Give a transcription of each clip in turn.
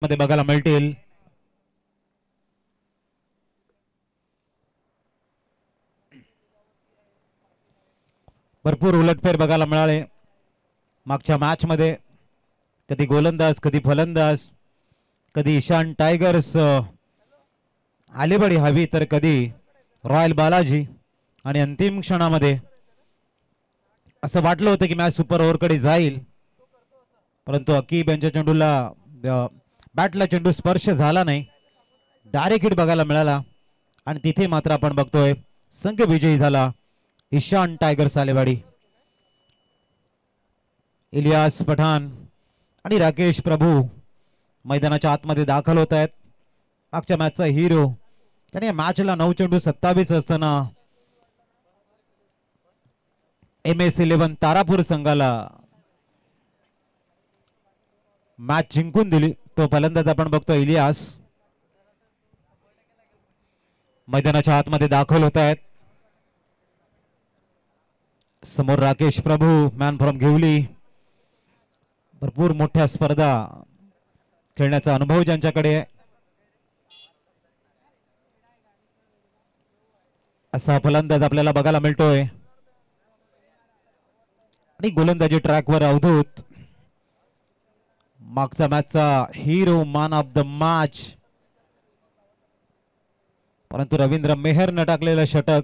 मध्ये बघायला मिळतील. भरपूर उलटफेर बघायला मिळाले मागच्या मॅच मध्ये. कधी गोलंदाज, कधी फलंदाज, कधी ईशान टायगर्स आलेबडी हवी, तर कधी रॉयल बालाजी. आणि अंतिम क्षणामध्ये असं वाटलं होतं की मॅच सुपर ओव्हरकडे जाईल, परंतु अकीब यांच्या चेंडूला बॅटला चेंडू स्पर्श झाला नाही, डायरेक्ट हिट बघायला मिळाला. आणि तिथे मात्र आपण बघतोय संघ विजयी झाला ईशान टायगर्स आलेवाडी. इलियास पठाण आणि राकेश प्रभू मैदानाच्या आतमध्ये दाखल होत आहेत. मागच्या मॅचचा हिरो. आणि या मॅचला 9 चेंडू 27 असताना MS11 तारापूर संघाला मॅच जिंकून दिली. तो फलंदाज आपण बघतो इलियास मैदानाच्या आतमध्ये दाखल होत आहेत. समोर राकेश प्रभू, मॅन फ्रॉम घेवली. भरपूर मोठ्या स्पर्धा खेळण्याचा अनुभव ज्यांच्याकडे आहे, असा फलंदाज आपल्याला बघायला मिळतोय. आणि गोलंदाजी ट्रॅकवर अवधूत, मागचा मॅचचा hero, man of the match. परंतु रवींद्र मेहरनं टाकलेलं षटक,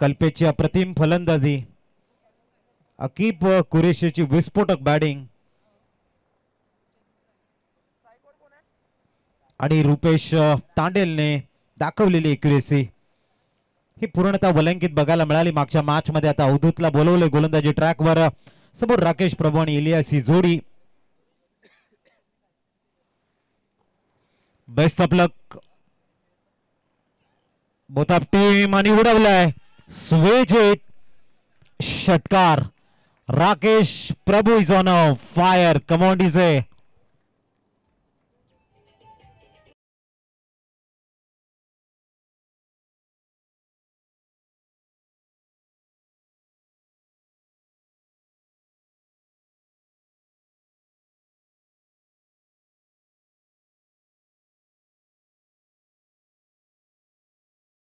कल्पेची अप्रतिम फलंदाजी, अकीब कुरेशीची विस्फोटक बॅटिंग आणि रुपेश तांडेलने दाखवलेली एक्युरेसी ही पूर्णतः वलंकित बघायला मिळाली मागच्या मॅच मध्ये. आता अवधूतला बोलवले गोलंदाजी ट्रॅकवर. समोर राकेश प्रभू आणि इलियास ही जोडी. Best of luck both of team. आणि उडवलाय स्वेज हिट, षटकार. Rakesh Prabhu is on a fire. Come on DJ.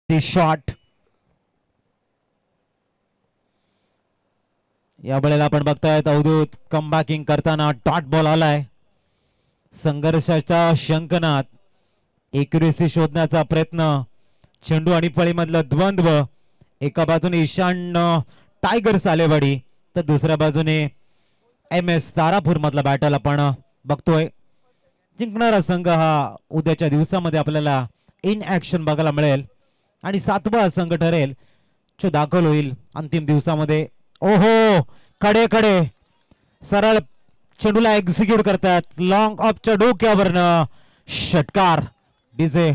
Shot या वेळेला आपण बघतायत अवधूत कमबॅकिंग करताना डॉट बॉल आलाय. संघर्षाच्या शंकनात एक्युरेसी शोधण्याचा प्रयत्न, चेंडू आणि फळीमधलं द्वंद्व. एका बाजूने ईशान टायगर्स आलेवाडी, तर दुसऱ्या बाजूने MS तारापूर मधला बॅटल आपण बघतोय. जिंकणारा संघ हा उद्याच्या दिवसामध्ये आपल्याला इन ऍक्शन बघायला मिळेल आणि 7वा संघ ठरेल जो दाखल होईल अंतिम दिवसामध्ये. ओहो, कडे कडे सरळ चेंडूला एक्झिक्यूट करतात. लॉंग ऑफच्या डोक्यावरनं षटकार. DJ.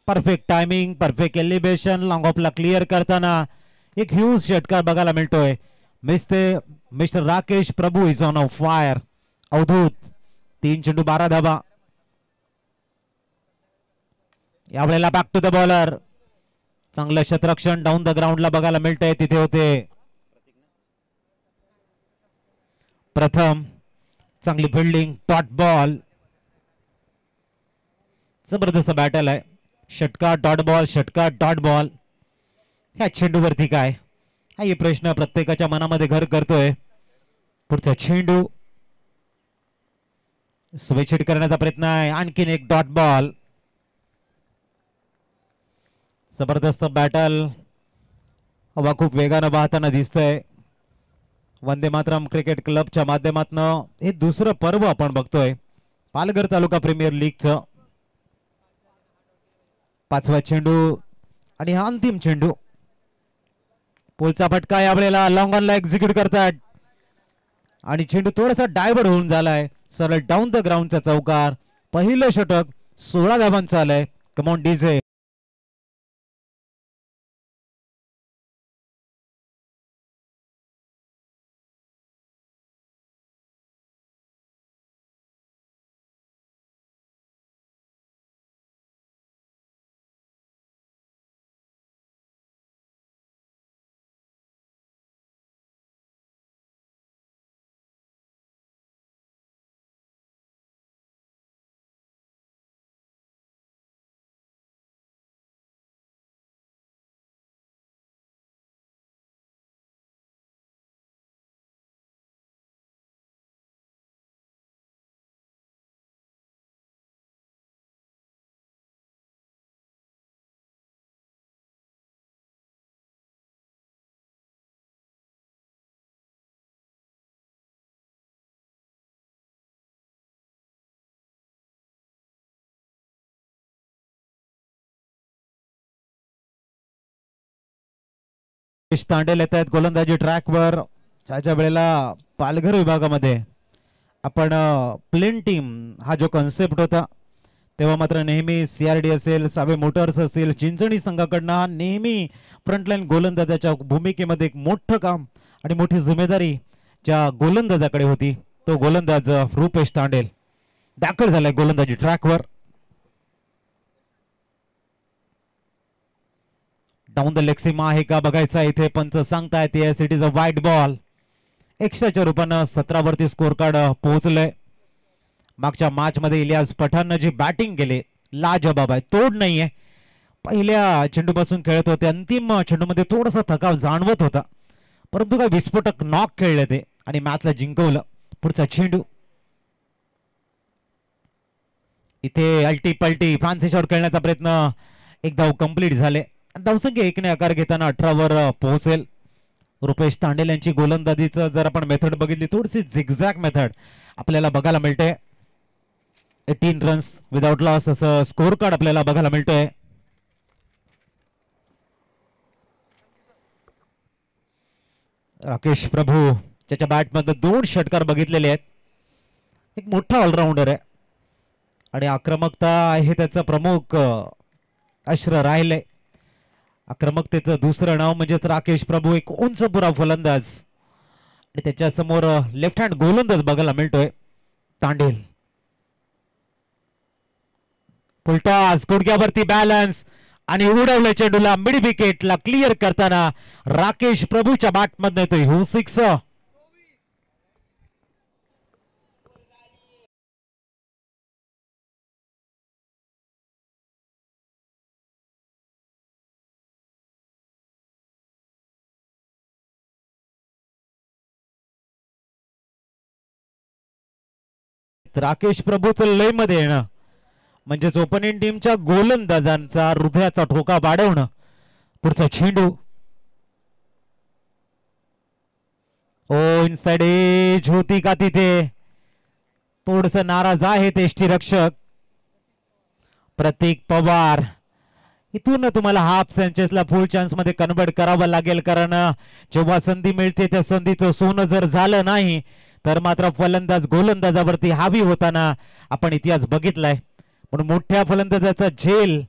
Perfect timing, perfect elevation, long ऑफला क्लिअर करताना एक ह्यूज षटकार बघायला मिळतोय. Mister Rakesh Prabhu is on a fire. Avadhoot 3 चेंडू 12 धावा. यावेळेला बॅक टू द बॉलर. चांगलं क्षेत्ररक्षण डाऊन द ग्राउंडला बघायला मिळतंय. तिथे होते प्रथम. चांगली फिल्डिंग, डॉट बॉल. जबरदस्त बॅटल आहे. षटकार डॉट बॉल, षटकार डॉट बॉल. ह्या चेंडूवरती काय, हा हे प्रश्न प्रत्येकाच्या मनामध्ये घर करतोय. पुढचा चेंडू स्विच करण्याचा प्रयत्न आहे. आणखीन एक डॉट बॉल. जबरदस्त बॅटल. हवा खूप वेगानं वाहताना दिसतंय. वंदे मातरम क्रिकेट क्लबच्या माध्यमातून हे दुसरं पर्व आपण बघतोय पालघर तालुका प्रीमियर लीगचं. 5वा चेंडू आणि हा अंतिम चेंडू. पोलचा फटका यावेळेला लॉंग ऑनला एक्झिक्यूट करतात आणि चेंडू थोडासा डायव्हर्ट होऊन झालाय. सरळ डाऊन द ग्राउंडचा चौकार. पहिलं षटक 16 धावांचं आलंय. कम ऑन डीजे. रुपेश तांडेल येत आहेत गोलंदाजी ट्रॅकवर. ज्याच्या वेळेला पालघर विभागामध्ये आपण प्लेन टीम हा जो कन्सेप्ट होता तेव्हा मात्र नेहमी CRD असेल, सावे मोटर्स असेल, चिंचणी संघाकडनं हा नेहमी फ्रंटलाईन गोलंदाजाच्या भूमिकेमध्ये एक मोठं काम आणि मोठी जिम्मेदारी ज्या गोलंदाजाकडे होती तो गोलंदाज रुपेश तांडेल दाखल झालाय गोलंदाजी ट्रॅकवर. डाऊन द लेग सीमा आहे का बघायचा इथे. पंच सांगतायत येस इट इज अ वाईट बॉल. एक्स्ट्राच्या रूपानं 17 वरती स्कोर कार्ड पोहोचलंय. मागच्या मॅच मध्ये इलियास पठाणनं जी बॅटिंग केली लाजबाब आहे, तोड नाहीये. पहिल्या चेंडूपासून खेळत होते, अंतिम चेंडूमध्ये थोडासा थकाव जाणवत होता, परंतु काय विस्फोटक नॉक खेळले ते आणि मॅचला जिंकवलं. पुढचा चेंडू इथे अल्टी पलटी फॅन्सी शॉट खेळण्याचा प्रयत्न, एक धाव कंप्लीट झाले. धावसंख्या 1ने आकार घेताना 18 वर पोहोचेल. रुपेश तांडेल यांची गोलंदाजीचं जर आपण मेथड बघितली थोडीशी झिगझॅग मेथड आपल्याला बघायला मिळते. 18 रन्स विदाउट लॉस असं स्कोर कार्ड आपल्याला बघायला मिळतोय. राकेश प्रभू ज्याच्या बॅटमध्ये 2 षटकार बघितलेले आहेत, एक मोठा ऑलराऊंडर आहे आणि आक्रमकता आहे त्याचं प्रमुख अस्त्र राहिले. आक्रमकतेचं दुसरं नाव म्हणजेच राकेश प्रभू, एक उंच पुरा फलंदाज आणि त्याच्या समोर लेफ्ट हँड गोलंदाज बघायला मिळतोय तांडेल. फुलटॉस गुडघ्यावरती बॅलन्स आणि उडवलं चेंडूला मिड विकेटला क्लिअर करताना राकेश प्रभूच्या बॅटमधनं येतोय हो 6. राकेश प्रभूचं लय मध्ये येणं म्हणजेच ओपनिंग टीमच्या गोलंदाजांचा हृदयाचा ठोका वाढवणं. पुढचा चेंडू ओ इनसाइड एज होती का तिथे, थोडस नाराज आहेत यष्टीरक्षक प्रतीक पवार. इथून तुम्हाला हाफ सेंचुरीला फुल चान्स मध्ये कन्वर्ट करावं लागेल, कारण जेव्हा संधी मिळते त्या संधीचं सोनं जर झालं नाही तर मात्र फलंदाज गोलंदाजावरती हावी होताना आपण इतिहास बघितलाय. म्हणून मोठ्या फलंदाजाचा झेल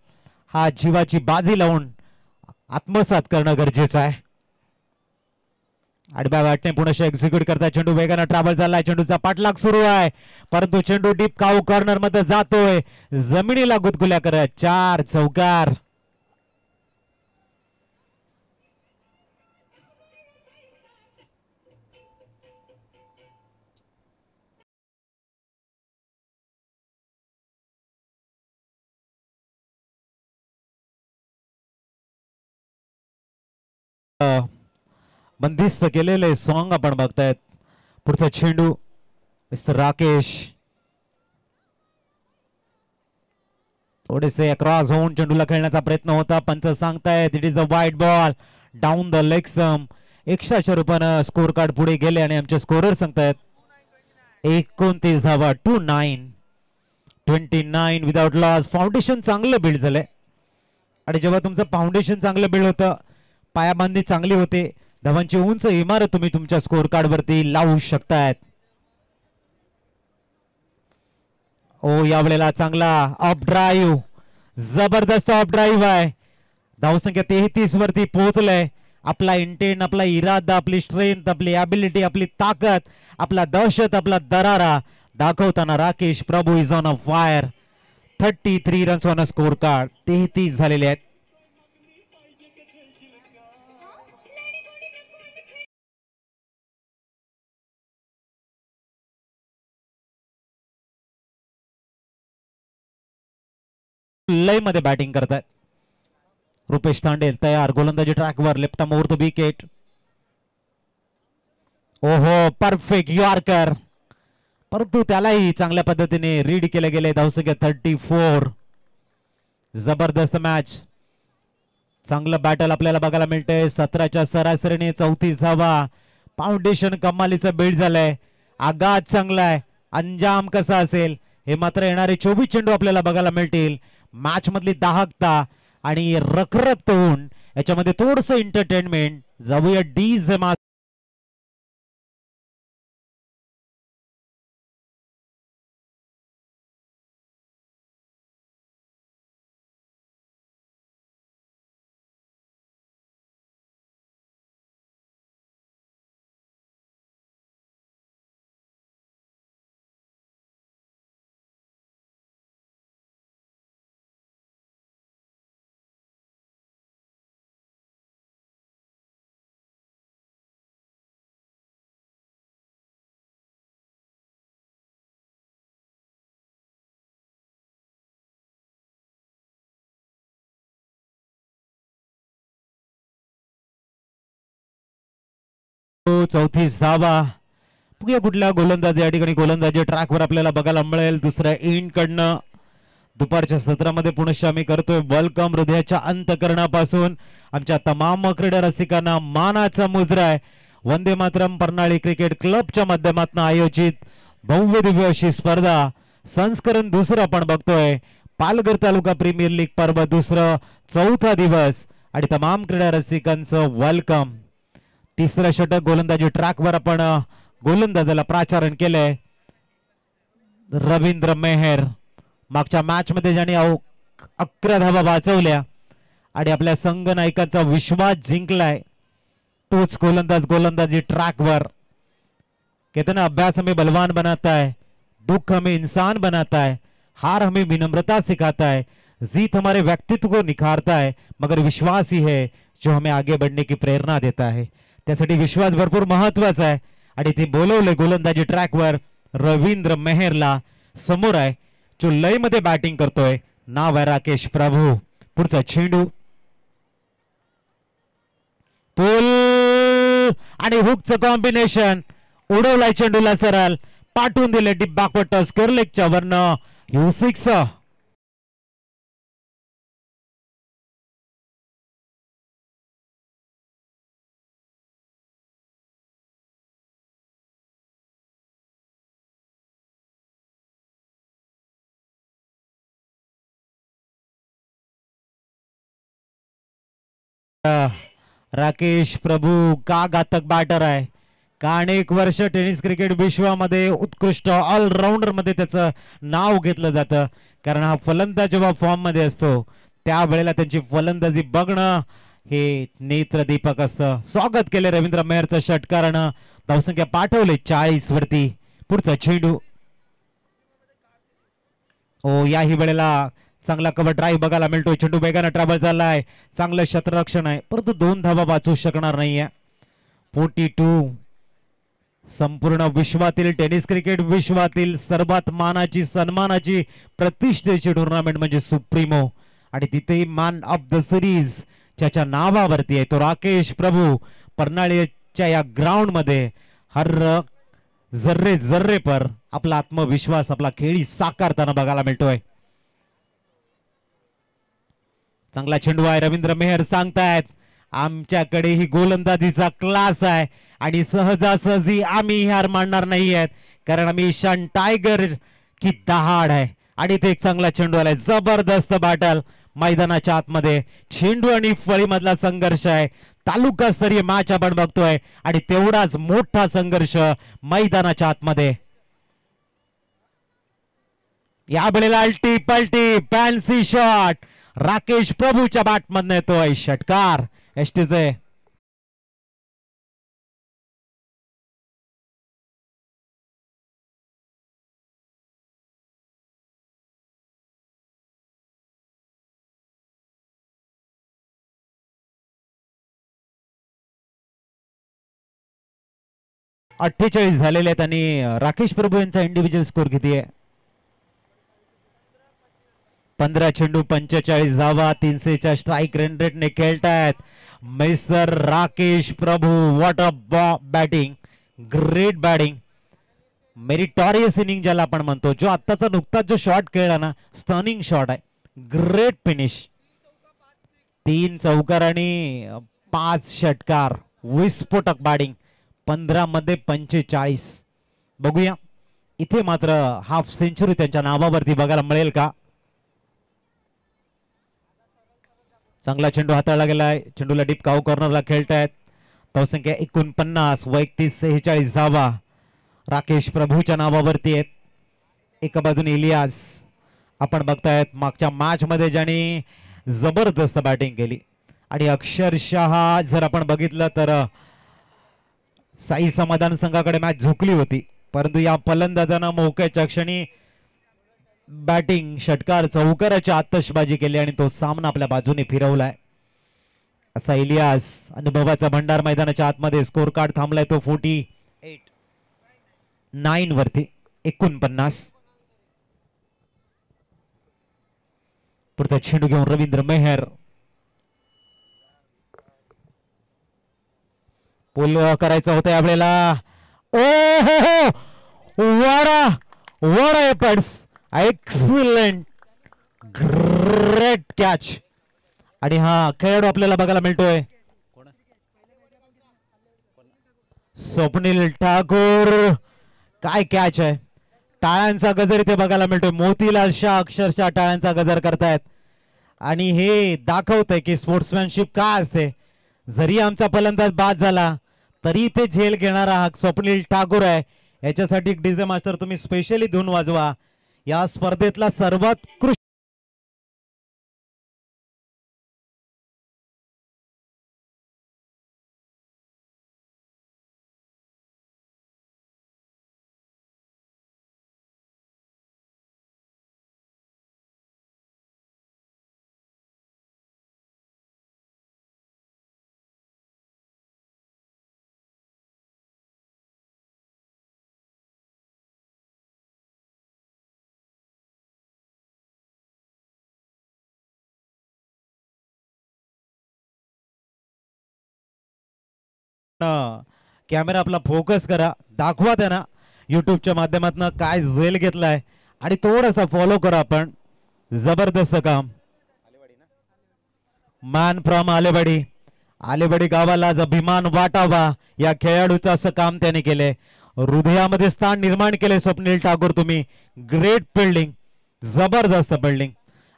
हा जीवाची बाजी लावून आत्मसात करणं गरजेचं आहे. आडव्या बॅटने पुन्हा एक्झिक्यूट करता चेंडू वेगाने ट्रॅव्हल झालाय, चेंडूचा पाठलाग सुरू आहे परंतु चेंडू डीप काऊ कॉर्नर मध्ये जातोय, जमिनीला गुदगुल्या करत 4 चौकार. बंदिस्त केलेले सॉन्ग आपण बघतायत. पुढचा चेंडू मिस्टर राकेश थोडेसे अक्रॉस होऊन चेंडूला खेळण्याचा प्रयत्न होता, पंच सांगतायत इट इज अ वाईट बॉल डाऊन द लेग सम. 100च्या रूपानं स्कोर कार्ड पुढे गेले आणि आमचे स्कोरर सांगतायत 29 धावा 29 विदाउट लॉस. फाउंडेशन चांगलं बिल्ड झालंय आणि जेव्हा तुमचं फाउंडेशन चांगलं बिल्ड होतं, पायाबांधी चांगली होते, धावांची उंच इमारत तुम्ही तुमच्या स्कोर कार्ड वरती लावू शकतायत. ओ यावेळेला चांगला अप ड्राईव्ह, जबरदस्त अप ड्राईव्ह आहे. धावसंख्या 33 वरती पोहोचलंय. आपला इंटेंट, आपला इरादा, आपली स्ट्रेंथ, आपली ॲबिलिटी, आपली ताकद, आपला दहशत, आपला दरारा दाखवताना Rakesh Prabhu is on a fire. 33 runs on a score card, 33 झालेले आहेत. लय मध्ये बॅटिंग करतायत रुपेश तांडेल. तयार गोलंदाजी ट्रॅकवर, left arm over the wicket. ओहो परफेक्ट यॉर्कर, परंतु त्यालाही चांगल्या पद्धतीने रीड केले गेले. धावसंख्या 34. जबरदस्त मॅच, चांगलं बॅटल आपल्याला बघायला मिळतंय. 17च्या सरासरीने 34 धावा. फाउंडेशन कमालीचं बिल्ड झालंय, आघात चांगला आहे. अंजाम कसा असेल हे मात्र येणारे 24 चेंडू आपल्याला बघायला मिळतील. मॅच मधली दाहकता आणि रखरख होऊन याच्यामध्ये थोडस एंटरटेनमेंट जाऊया डी जमा चौथी धावा बघूया कुठल्या गोलंदाज या ठिकाणी गोलंदाजी ट्रॅकवर आपल्याला बघायला मिळेल दुसऱ्या एंड कडनं दुपारच्या सत्रामध्ये पुनश्च आम्ही करतोय वेलकम हृदयाच्या अंतकरणापासून आमच्या तमाम क्रीडा रसिकांना मानाचा मुजरा आहे वंदे मातरम परनाळी क्रिकेट क्लबच्या माध्यमातून आयोजित भव्य दिव्य अशी स्पर्धा संस्करण दुसरं आपण बघतोय पालघर तालुका प्रीमियर लीग पर्व दुसरं चौथा दिवस आणि तमाम क्रीडा रसिकांचं वेलकम तिसरं षटक गोलंदाजी ट्रॅकवर आपण गोलंदाजाला प्राचारण केलंय रवींद्र मेहर मागच्या मॅच मध्ये ज्याने 11 धावा वाचवल्या आणि आपल्या संघ नायकाचा विश्वास जिंकलाय तोच गोलंदाज गोलंदाजी ट्रॅकवर कहते ना अभ्यास हमें बलवान बनाता है दुख हमें इंसान बनाता है हार हमें विनम्रता सिखाता है जीत हमारे व्यक्तित्व को निखारता है मगर विश्वास ही है जो हमें आगे बढ़ने की प्रेरणा देता है त्यासाठी विश्वास भरपूर महत्वाचा आहे आणि ते बोलवले गोलंदाजी ट्रॅकवर रवींद्र मेहरला समोर आहे जो लय मध्ये बॅटिंग करतोय नाव आहे राकेश प्रभू पुढचा चेंडू पुल आणि हुकचं कॉम्बिनेशन उडवलाय चेंडूला सरळ पाठवून दिले डीप बॅकवर्ड टच केरलेकच्या वरनं यू सिक्स राकेश प्रभू का घातक बॅटर आहे का अनेक वर्ष टेनिस क्रिकेट विश्वामध्ये उत्कृष्ट ऑलराऊंडर मध्ये त्याचं नाव घेतलं जातं कारण हा फलंदाज जेव्हा फॉर्म मध्ये असतो त्यावेळेला त्यांची फलंदाजी बघणं हे नेत्रदीपक असतं स्वागत केले रवींद्र मेहरचं षटकारानं धावसंख्या पाठवले 40 वरती पुढचा चेंडू ओ याही वेळेला चांगला कव्हर ड्राईव्ह बघायला मिळतोय चेंडू वेगाने ट्रॅव्हल झालाय चांगलं क्षेत्ररक्षण आहे परंतु 2 धावा वाचू शकणार नाहीये 42 संपूर्ण विश्वातील टेनिस क्रिकेट विश्वातील सर्वात मानाची सन्मानाची प्रतिष्ठेची टुर्नामेंट म्हणजे सुप्रीमो आणि तिथे मॅन ऑफ द सिरीज ज्याच्या नावावरती आहे तो राकेश प्रभू परनाळीच्या या ग्राउंड मध्ये हर जर्रे जर्रे पर आपला आत्मविश्वास आपला खेळी साकारताना बघायला मिळतोय चांगला चेंडू आहे रवींद्र मेहर सांगतायत आमच्याकडे ही गोलंदाजीचा क्लास आहे आणि सहजासहजी आम्ही हार मानणार नाही आहेत कारण आम्ही ईशान टायगर की दहाड आहे आणि ते एक चांगला चेंडू आलाय जबरदस्त बॅटल मैदानाच्या आतमध्ये चेंडू आणि फळी मधला संघर्ष आहे तालुकास्तरीय मॅच आपण बघतोय आणि तेवढाच मोठा संघर्ष मैदानाच्या आतमध्ये या वेळेला अल्टी पलटी फॅन्सी शॉट राकेश प्रभूच्या बॅट मधून येतोय षटकार एसटीचे अठ्ठेचाळीस झालेले आहेत आणि राकेश प्रभू यांचा इंडिव्हिज्युअल स्कोर किती आहे 15 चेंडू 45 धावा 300च्या स्ट्राईक रेटने खेळतायत mister Rakesh Prabhu what a batting great batting meritorious inning ज्याला आपण म्हणतो जो आत्ताचा नुकताच जो शॉट खेळला ना स्टनिंग शॉट आहे ग्रेट फिनिश 3 चौकार आणि 5 षटकार विस्फोटक बॅटिंग 15 मध्ये 45 बघूया इथे मात्र हाफ सेंचुरी त्यांच्या नावावरती बघायला मिळेल का चांगला चेंडू हाताळला गेलाय. चेंडूला डीप काऊ कॉर्नरला खेळतायत. धावसंख्या 49 वैयक्तिक 46 धावा राकेश प्रभूच्या नावावरती आहेत. एका बाजूने इलियास आपण बघतायत मागच्या मॅच मध्ये ज्याने जबरदस्त बॅटिंग केली आणि अक्षरशः जर आपण बघितलं तर साई समाधान संघाकडे मॅच झुकली होती, परंतु या फलंदाजानं मोक्याच्या क्षणी बॅटिंग षटकार चौकाराची आतषबाजी केली आणि तो सामना आपल्या बाजूने फिरवलाय. असा इलियास अनुभवाचा भंडार मैदानाच्या आतमध्ये. स्कोर कार्ड थांबलाय तो 49 वरती 49. पुढचा चेंडू घेऊन रवींद्र मेहर. पुल करायचं होतं यावेळेला. ओ हो वाडा वाडा एफर्ट्स. Excellent great catch. आणि हा खेळाडू आपल्याला बघायला मिळतोय स्वप्नील ठाकूर. काय कॅच आहे. टाळ्यांचा गजर इथे बघायला मिळतोय. मोतीलाल शाह अक्षरशः टाळ्यांचा गजर करतायत आणि हे दाखवतंय की स्पोर्ट्समॅनशिप काय असते. जरी आमचा फलंदाज बाद झाला तरी इथे झेल घेणारा हा स्वप्नील ठाकूर आहे. याच्यासाठी डीजे मास्टर तुम्ही स्पेशली धून वाजवा. या स्पर्धेतला सर्वोत्कृष्ट कॅमेरा आपला फोकस करा. दाखवा त्यांना युट्यूबच्या माध्यमातून काय झेल घेतलाय आणि थोडासा फॉलो करा. आपण जबरदस्त काम. Man from Alewadi. आलेवाडी गावाला अभिमान वाटावा या खेळाडूचं असं काम त्याने केले. हृदयामध्ये स्थान निर्माण केले स्वप्नील ठाकूर. तुम्ही ग्रेट फिल्डिंग, जबरदस्त फिल्डिंग.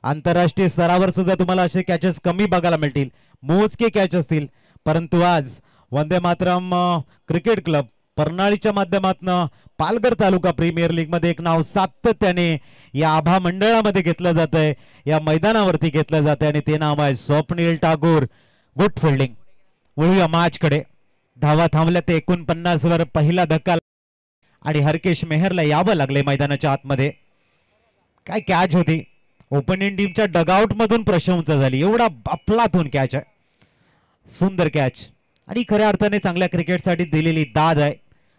आंतरराष्ट्रीय स्तरावर सुद्धा तुम्हाला असे कॅचेस कमी बघायला मिळतील, मोजके कॅच असतील, परंतु आज वंदे मातरम क्रिकेट क्लब परनाळीच्या माध्यमातून पालघर तालुका प्रीमियर लीग मध्ये एक नाव सातत्याने या आभा मंडळामध्ये घेतलं जात आहे, या मैदानावरती घेतलं जात आहे आणि ते नाव आहे स्वप्नील ठाकूर. Good fielding. वळूया मॅच कडे. धावा थांबल्या ते 49 वर. पहिला धक्का आणि हरकेश मेहरला यावं लागले मैदानाच्या आतमध्ये. काय कॅच होती. ओपनिंग टीमच्या डगआउट मधून प्रशंसा झाली. एवढा अफलातून कॅच आहे. सुंदर कॅच आणि खऱ्या अर्थाने चांगल्या क्रिकेटसाठी दिलेली दाद आहे.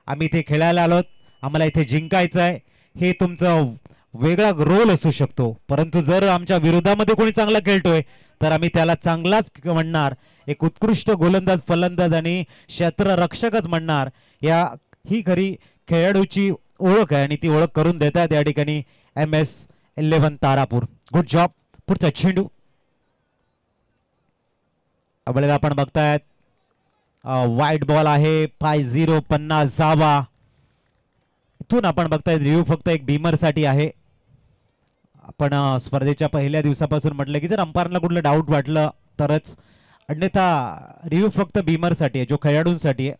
आम्ही इथे खेळायला आलोत, आम्हाला इथे जिंकायचं आहे, हे तुमचं वेगळा रोल असू शकतो, परंतु जर आमच्या विरोधामध्ये कोणी चांगला खेळतोय तर आम्ही त्याला चांगलाच म्हणणार. एक उत्कृष्ट गोलंदाज, फलंदाज आणि क्षेत्ररक्षकच म्हणणार. ही खरी खेळाडूची ओळख आहे आणि ती ओळख करून देतात या ठिकाणी MS11 तारापूर. Good job. पुढचा चेंडू आपल्याला आपण बघतायत वाईट बॉल आहे. 50 50 धावा. इथून आपण बघताय रिव्ह्यू फक्त एक बीमर साठी आहे. आपण स्पर्धेच्या पहिल्या दिवसापासून म्हटलं की जर अंपायरला कुठलं डाऊट वाटलं तरच, अन्यथा रिव्ह्यू फक्त बीमर साठी आहे, जो खेळाडूंसाठी आहे.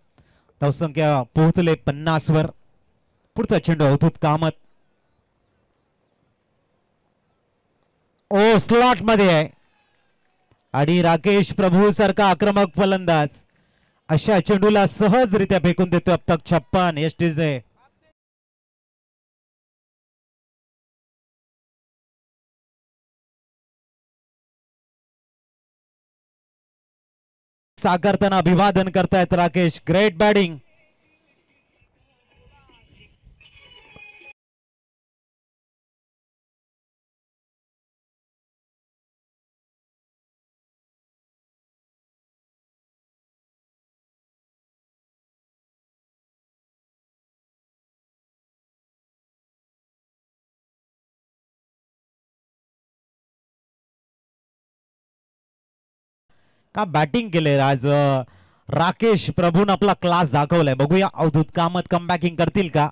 धावसंख्या पोहोचले 50 वर. पुढचा चेंडू अवधूत कामत. ओ स्लॉट मध्ये आहे आणि राकेश प्रभू सारखा आक्रमक फलंदाज अशा चेंडूला सहजरित्या फेकून देतो. अब तक 56 एसटीचे. साकारताना अभिवादन करतायत राकेश. Great batting. का बॅटिंग केले आज राकेश प्रभून आपला क्लास दाखवलाय. बघूया अवधूत कामत कमबॅकिंग करतील का.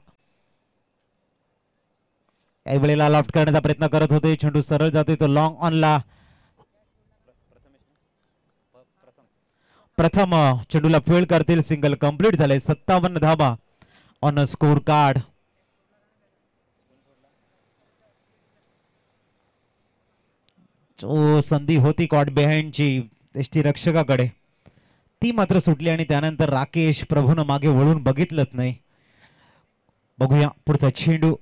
काही वेळेला लॉफ्ट करण्याचा प्रयत्न करत होते. चेंडू सरळ जातोय तो लॉंग ऑनला. प्रथम चेंडूला फील्ड करतील. सिंगल कंप्लीट झाले. 57 धावा ऑन स्कोर कार्ड. जो संधी होती कॉट बिहाइंडची एसटी रक्षकाकडे ती मात्र सुटली आणि त्यानंतर राकेश प्रभून मागे वळून बघितलंच नाही. बघूया पुढचा चेंडू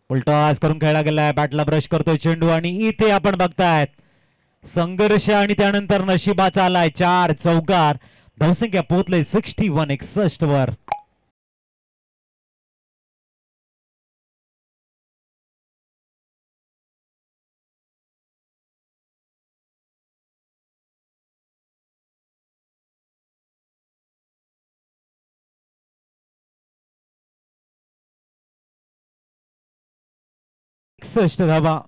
उलटॉस करून खेळला गेलाय. बॅटला ब्रश करतोय चेंडू आणि इथे आपण बघतायत संघर्ष आणि त्यानंतर नशिबाचा आलाय 4 चौकार. धावसंख्या पोहोचले 61 वर. धावा.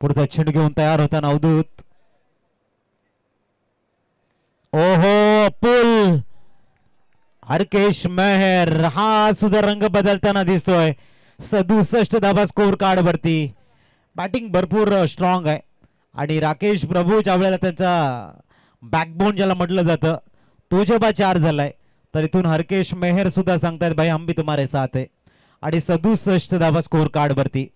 पुढचा चेंडू घेऊन तयार होताना अवधूत. ओहो पुल. हरकेश मेहर हा सुद्धा रंग बदलताना दिसतोय. 67 धावा स्कोर कार्ड वरती. बॅटिंग भरपूर स्ट्रॉंग आहे आणि राकेश प्रभू ज्या वेळेला त्यांचा बॅकबोन ज्याला म्हटलं जातं तो जेव्हा 4 झालाय तर इथून हरकेश मेहर सुद्धा सांगतायत भाई हम भी तुम्हारे साथ है. आणि 67 धावा स्कोर कार्ड वरती.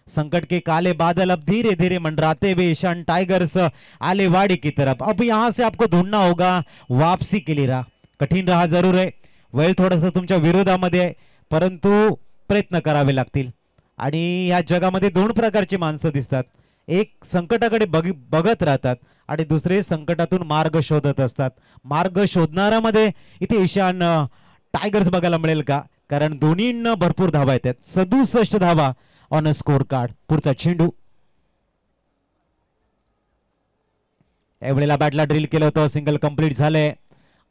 संकट के काले बादल अब धीरे धीरे मंडराते हुए ईशान टाइगर्स आलेवाड़ी की तरफ. अब यहां से आपको ढूंढना होगा वापसी के लिए. कठीण रहा जरूर आहे. वेळ थोडासा तुमच्या विरोधामध्ये आहे परंतु प्रयत्न करावे लागतील. आणि या जगामध्ये 2 प्रकारची माणसं दिसतात. एक संकटाकडे बघत राहतात आणि दुसरे संकटातून मार्ग शोधत असतात. मार्ग शोधणाऱ्यामध्ये इथे ईशान टायगर्स बघायला मिळेल का? कारण दोन्हींना भरपूर धावा येतात. 67 धावा ऑन अ स्कोर कार्ड. पुढचा चेंडू त्यावेळेला बॅटला ड्रिल केलं होतं. सिंगल कंप्लीट झालंय.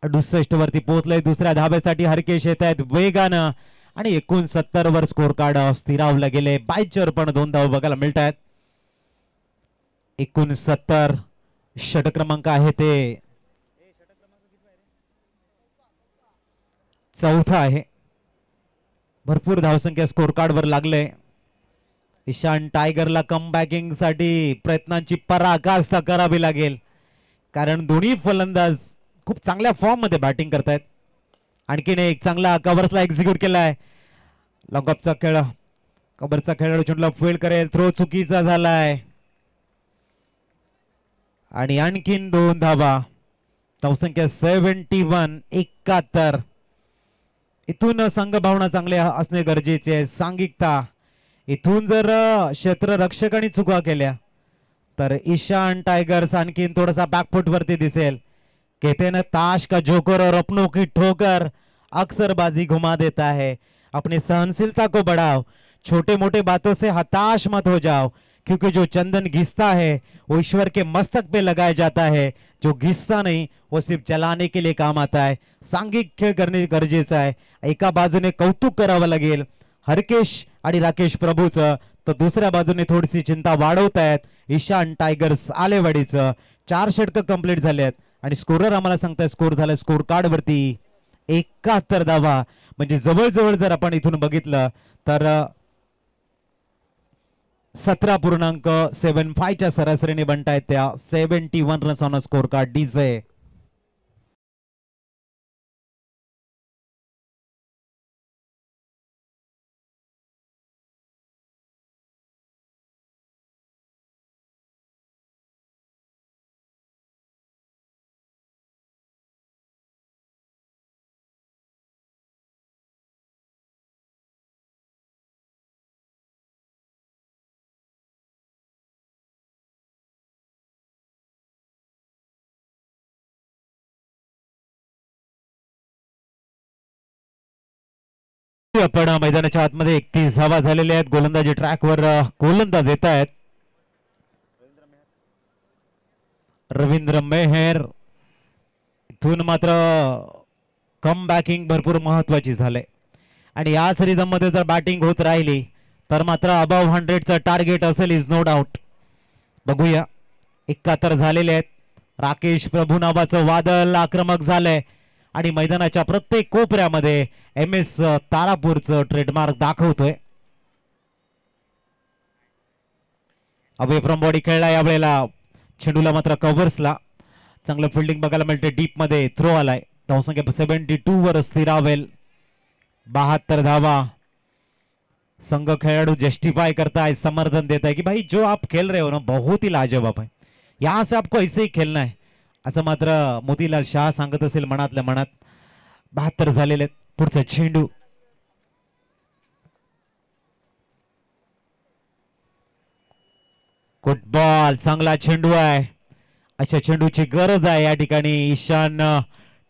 68 वरती पोहोचलंय. दुसऱ्या धाब्यासाठी हरकेश येत आहेत वेगानं आणि 69 वर स्कोर कार्ड स्थिरावलं गेले. बायचर पण 2 धावा बघायला मिळत आहेत. 69 षटक क्रमांक आहे ते 4था आहे. भरपूर धावसंख्या स्कोर कार्ड वर लागले. ईशान टायगरला कमबॅकिंग साठी प्रयत्नांची पराकाष्ठा करावी लागेल कारण दोन्ही फलंदाज खूप चांगल्या फॉर्म मध्ये बॅटिंग करतायत. आणखीन एक चांगला कव्हर्सला एक्झिक्यूट केलाय. लॉंगऑफचा खेळ. कव्हरचा खेळाडू चेंडूला फील्ड करेल. थ्रो चुकीचा झालाय आणि आणखीन 2 धावा. धावसंख्या 71. 71. इथून संघ भावना चांगले असणे गरजेचे आहे. सांघिकता. इथून जर क्षेत्ररक्षकांनी चुका केल्या तर ईशान टाइगर्स आणखीन थोडासा बॅकफुट वरती दिसेल. कहते हैं ना ताश का जोकर और अपनों की ठोकर अक्सर बाजी घुमा देता है. अपनी सहनशीलता को बढ़ाओ. छोटे मोटे बातों से हताश मत हो जाओ क्योंकि जो चंदन घिसता है वो ईश्वर के मस्तक पे लगाया जाता है. जो घिसता नहीं वो सिर्फ जलाने के लिए काम आता है. सांघिक खेळ करणे गरजेचं आहे. एका बाजूने कौतुक करावं लागेल हरकेश आणि राकेश प्रभूचं तर दुसऱ्या बाजूने थोडीशी चिंता वाढवतायत ईशान टायगर्स आलेवाडीचं. 4 षटक कंप्लीट झाले आहेत आणि स्कोरर आम्हाला सांगताय स्कोर झालाय स्कोर कार्ड वरती 71 धावा. म्हणजे जवळजवळ जर आपण इथून बघितलं तर 17.75 च्या सरासरीने बनतायत त्या. 71 runs on score card. DJ आपण मैदानाच्या आतमध्ये 31 धावा झालेल्या आहेत. गोलंदाजी ट्रॅकवर गोलंदाज येत आहेत. रवींद्र मेहर. इथून मात्र कम बॅकिंग भरपूर महत्वाची झाले आणि या सिरीजमध्ये जर बॅटिंग होत राहिली तर मात्र अबव 100चं टार्गेट असेल इज नो डाऊट. बघूया. 71 झालेले आहेत. राकेश प्रभू नावाचं वादळ आक्रमक झालंय आणि मैदानाच्या प्रत्येक कोपऱ्यामध्ये MS तारापूरचं ट्रेडमार्क दाखवतोय. अवे फ्रॉम बॉडी खेळला यावेळेला. चेंडूला मात्र कव्हर्सला चांगलं फिल्डिंग बघायला मिळते. डीप मध्ये थ्रो आलाय. धावसंख्या 72 वर स्थिरावेल. 72 धावा. संघ खेळाडू जस्टिफाई करता है, समर्थन देता है कि भाई जो आप खेल रहे हो ना बहुत ही लाजवाब है, यहाँ से आपको ऐसे ही खेलना है असं मात्र मोतीलाल शाह सांगत असेल मनातल्या मनात. 72 झालेले. पुढचा चेंडू. फुटबॉल. चांगला चेंडू आहे. अशा चेंडूची गरज आहे या ठिकाणी ईशान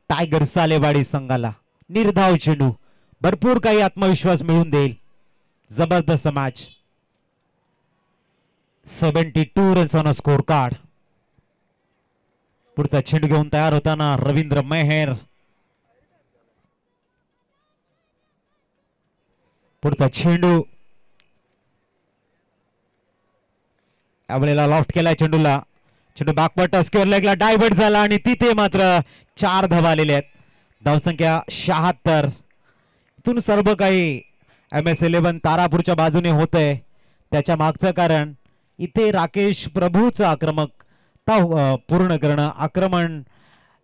टायगर सालेवाडी संघाला. निर्धाव चेंडू भरपूर काही आत्मविश्वास मिळून देईल. जबरदस्त match. 72 runs on score card. पुढचा चेंडू घेऊन तयार होताना रवींद्र मेहर. पुढचा चेंडू. यावेळेला लॉफ्ट केलाय चेंडूला. चेंडू बॅकवर्ड स्क्वेअर लेगला डायव्हर्ट झाला आणि तिथे मात्र 4 धावा आलेल्या आहेत. धावसंख्या 76. इथून सर्व काही MS11 तारापूरच्या बाजूने होतंय. त्याच्या मागचं कारण इथे राकेश प्रभूचं आक्रमकता पूर्ण करणं, आक्रमण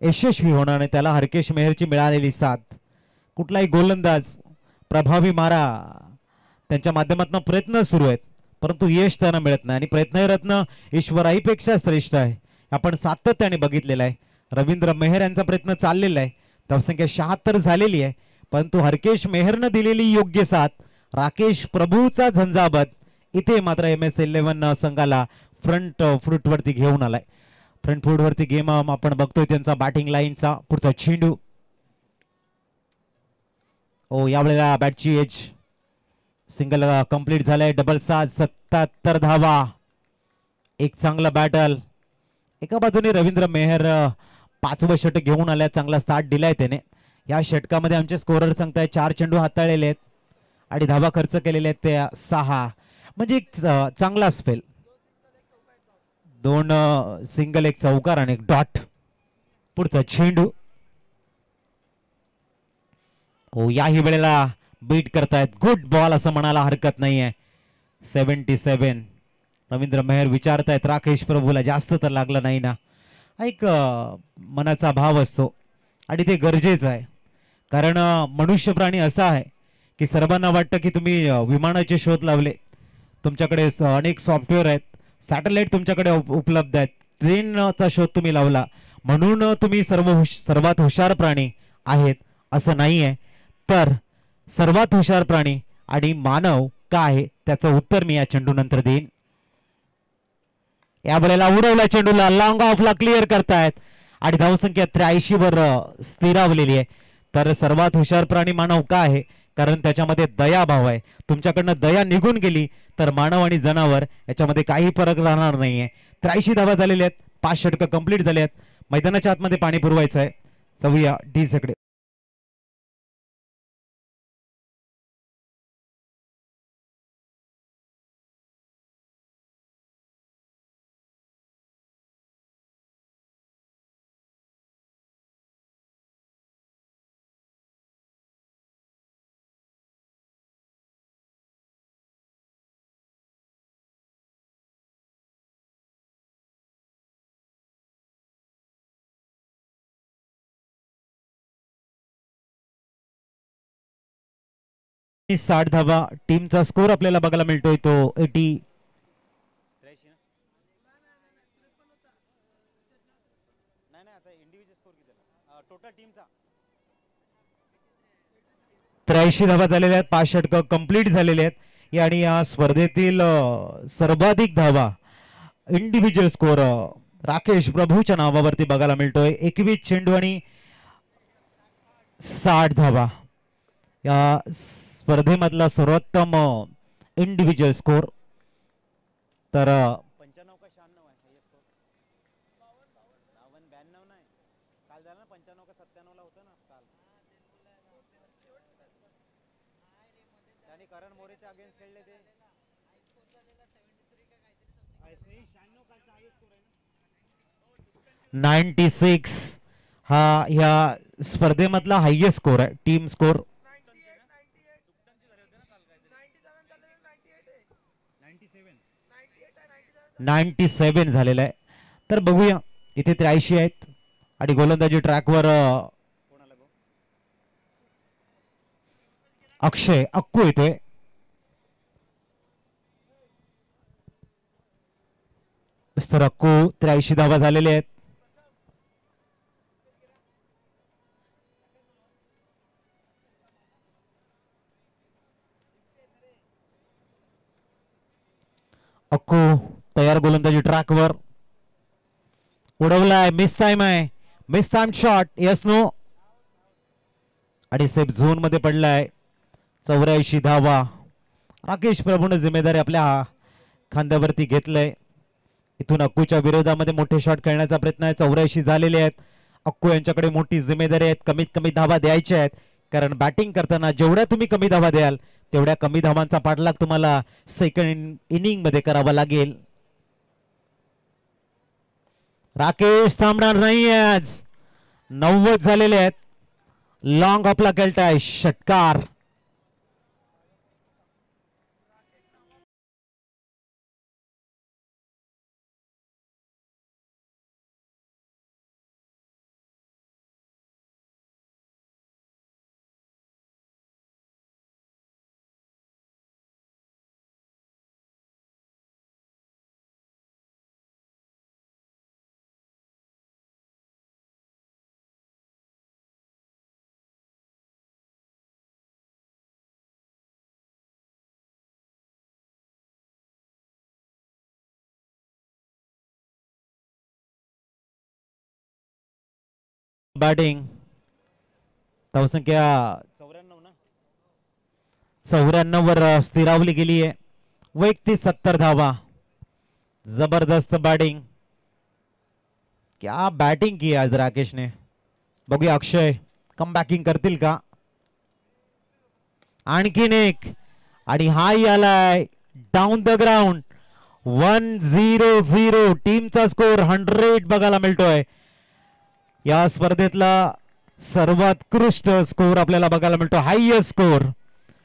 यशस्वी होणं आणि त्याला हरकेश मेहरची मिळालेली साथ. कुठलाही गोलंदाज प्रभावी मारा त्यांच्या माध्यमातून प्रयत्न सुरू आहेत परंतु यश त्यांना मिळत नाही आणि प्रयत्नरत्न ईश्वराईपेक्षा श्रेष्ठ आहे. आपण सातत्याने बघितलेलं आहे. रवींद्र मेहर यांचा प्रयत्न चाललेला आहे. धावसंख्या 76 झालेली आहे परंतु हरकेश मेहरनं दिलेली योग्य साथ, राकेश प्रभूचा झंझावत इथे मात्र MS11 संघाला फ्रंट फूट वरती घेऊन आलाय. फ्रंट फूट वरती गेम आपण बघतोय त्यांचा बॅटिंग लाईनचा. पुढचा चेंडू. ओ यावेळेला बॅटची एज. सिंगल कंप्लीट झालाय. डबल 77 धावा. एक चांगला बॅटल. एका बाजूने रवींद्र मेहर 5वं षटक घेऊन आल्या. चांगला स्टार्ट दिलाय त्याने. या षटकामध्ये आमचे स्कोरर सांगताय 4 चेंडू हाताळलेले आहेत आणि धावा खर्च केलेले आहेत ते 6. म्हणजे एक चांगला स्पेल. 2 सिंगल, 1 चौकार आणि 1 डॉट. पुढचा चेंडू. ओ याही वेळेला बीट करतायत. गुड बॉल असं म्हणायला हरकत नाहीये. 77. रवींद्र मेहर विचारतायत राकेश प्रभूला जास्त तर लागलं नाही ना. एक मनाचा भाव असतो आणि ते गरजेचं आहे. कारण मनुष्य प्राणी असा आहे की सर्वांना वाटतं की तुम्ही विमानाचे शोध लावले, तुमच्याकडे अनेक सॉफ्टवेअर आहेत, सॅटेलाइट तुमच्याकडे उपलब्ध आहेत, ट्रेनचा शोध तुम्ही लावला म्हणून तुम्ही सर्वात हुशार प्राणी आहेत असं नाही आहे. तर सर्वात हुशार प्राणी आणि मानव का आहे त्याचं उत्तर मी या चेंडू नंतर देईन. या वेळेला उडवला चेंडूला. लॉंग ऑफला क्लिअर करतायत आणि धावसंख्या 83 वर स्थिरावलेली आहे. तर सर्वात हुशार प्राणी मानव का आहे कारण त्याच्यामध्ये दयाभाव आहे. तुमच्याकडनं दया निघून गेली तर मानव आणि जनावर याच्यामध्ये काही फरक राहणार नाहीये. 83 धावा झालेल्या आहेत. 5 षटकं कंप्लीट झाले आहेत. मैदानाच्या आतमध्ये पाणी पुरवायचं आहे. जाऊया डी कडे. आणि 60 धावा. टीमचा स्कोर आपल्याला बघायला मिळतोय तो 83. टोटल टीमचा 83 धावा झालेल्या आहेत. 5 षटकं कंप्लीट झालेले आहेत आणि या स्पर्धेतील सर्वाधिक धावा इंडिव्हिज्युअल स्कोर राकेश प्रभूच्या नावावरती बघायला मिळतोय. 21 चेंडू आणि 60 धावा. या स्पर्धेमधला सर्वोत्तम इंडिव्हिज्युअल स्कोर. तर 95 का 96 आहे हे स्कोर. 52 92 नाही काल झालं ना. 95 का 97 ला होतं ना काल. आणि करण मोरेच्या अगेन्स्ट खेळले ते 96 हा ह्या स्पर्धेमधला हायएस्ट स्कोर आहे. टीम स्कोर 97 झालेला आहे. तर बघूया इथे 83 आहेत. आणि गोलंदाजी ट्रॅकवर अक्षय अक्कू येतोय. मिस्टर अक्कू 83 धावा झालेले आहेत. अक्कू तयार गोलंदाजी ट्रॅकवर उडवलाय. मिस टाइम आहे. Mistime shot. Yes no. आणि सेफ झोन मध्ये पडलाय. 84 धावा. राकेश प्रभूने जिम्मेदारी आपल्या खांद्यावरती घेतलंय. इथून अक्कूच्या विरोधामध्ये मोठे शॉट खेळण्याचा प्रयत्न आहे. 84 झालेले आहेत. अक्कू यांच्याकडे मोठी जिम्मेदारी आहेत. कमीत कमी धावा द्यायच्या आहेत, कारण बॅटिंग करताना जेवढ्या तुम्ही कमी धावा द्याल तेवढ्या कमी धावांचा पाठलाग तुम्हाला सेकंड इनिंग मध्ये करावा लागेल. राकेश थांबणार नाही आज. 90 झालेले आहेत. लॉंग आपला खेळताय. षटकार. बॅटिंग धावसंख्या 94 वर स्थिरावली गेली आहे. वैयक्तिक 70 धावा. जबरदस्त बॅटिंग. क्या बॅटिंग की आज राकेश ने. बघूया अक्षय कम बॅकिंग करतील का. आणखीन एक आणि हाही आलाय डाऊन द ग्राउंड. 1-0 टीमचा स्कोर 100 बघायला मिळतोय. या स्पर्धेतला सर्वोत्कृष्ट स्कोर आपल्याला बघायला मिळतो. हायएस्ट स्कोर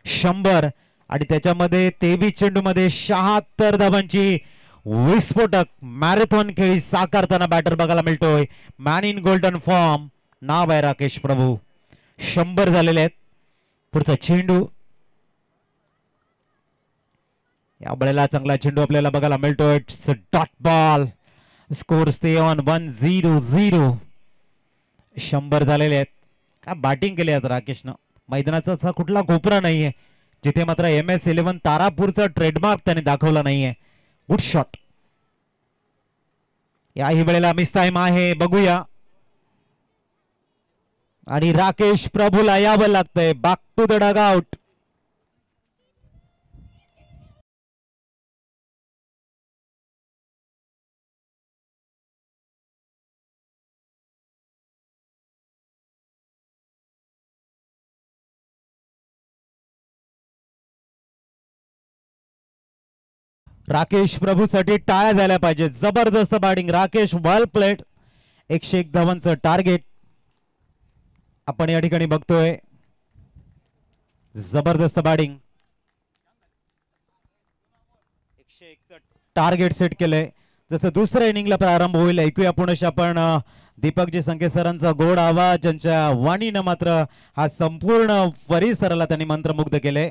100 आणि त्याच्यामध्ये 23 चेंडूमध्ये 76 धावांची विस्फोटक मॅरेथॉन खेळी साकारताना बॅटर बघायला मिळतोय. Man in golden form. नाव आहे राकेश प्रभू. 100 झालेले आहेत. पुढचा चेंडू. या बळेला चांगला चेंडू आपल्याला बघायला मिळतोय. Dot ball. Score stay on 1-0. 100 झालेले आहेत. काय बॅटिंग केली आज राकेशनं. मैदानाचा असा कुठला कोपरा नाहीये जिथे मात्र MS11 तारापूरचा ट्रेडमार्क त्याने दाखवला नाहीये. Good shot. याही वेळेला मिस टाइम आहे. बघूया. आणि राकेश प्रभूला यावं लागतंय back to the dugout. Rakesh प्रभूसाठी टाळ्या झाल्या पाहिजेत. जबरदस्त बॅटिंग राकेश. Well played. 101 धावांचं टार्गेट आपण या ठिकाणी बघतोय. जबरदस्त बॅटिंग. 101 टार्गेट सेट केलंय. जसं दुसऱ्या इनिंगला प्रारंभ होईल ऐकूया पुनश आपण दीपकजी संकेत सरांचा गोड आवाज. ज्यांच्या वाणीनं मात्र हा संपूर्ण परिसराला त्यांनी मंत्रमुग्ध केले.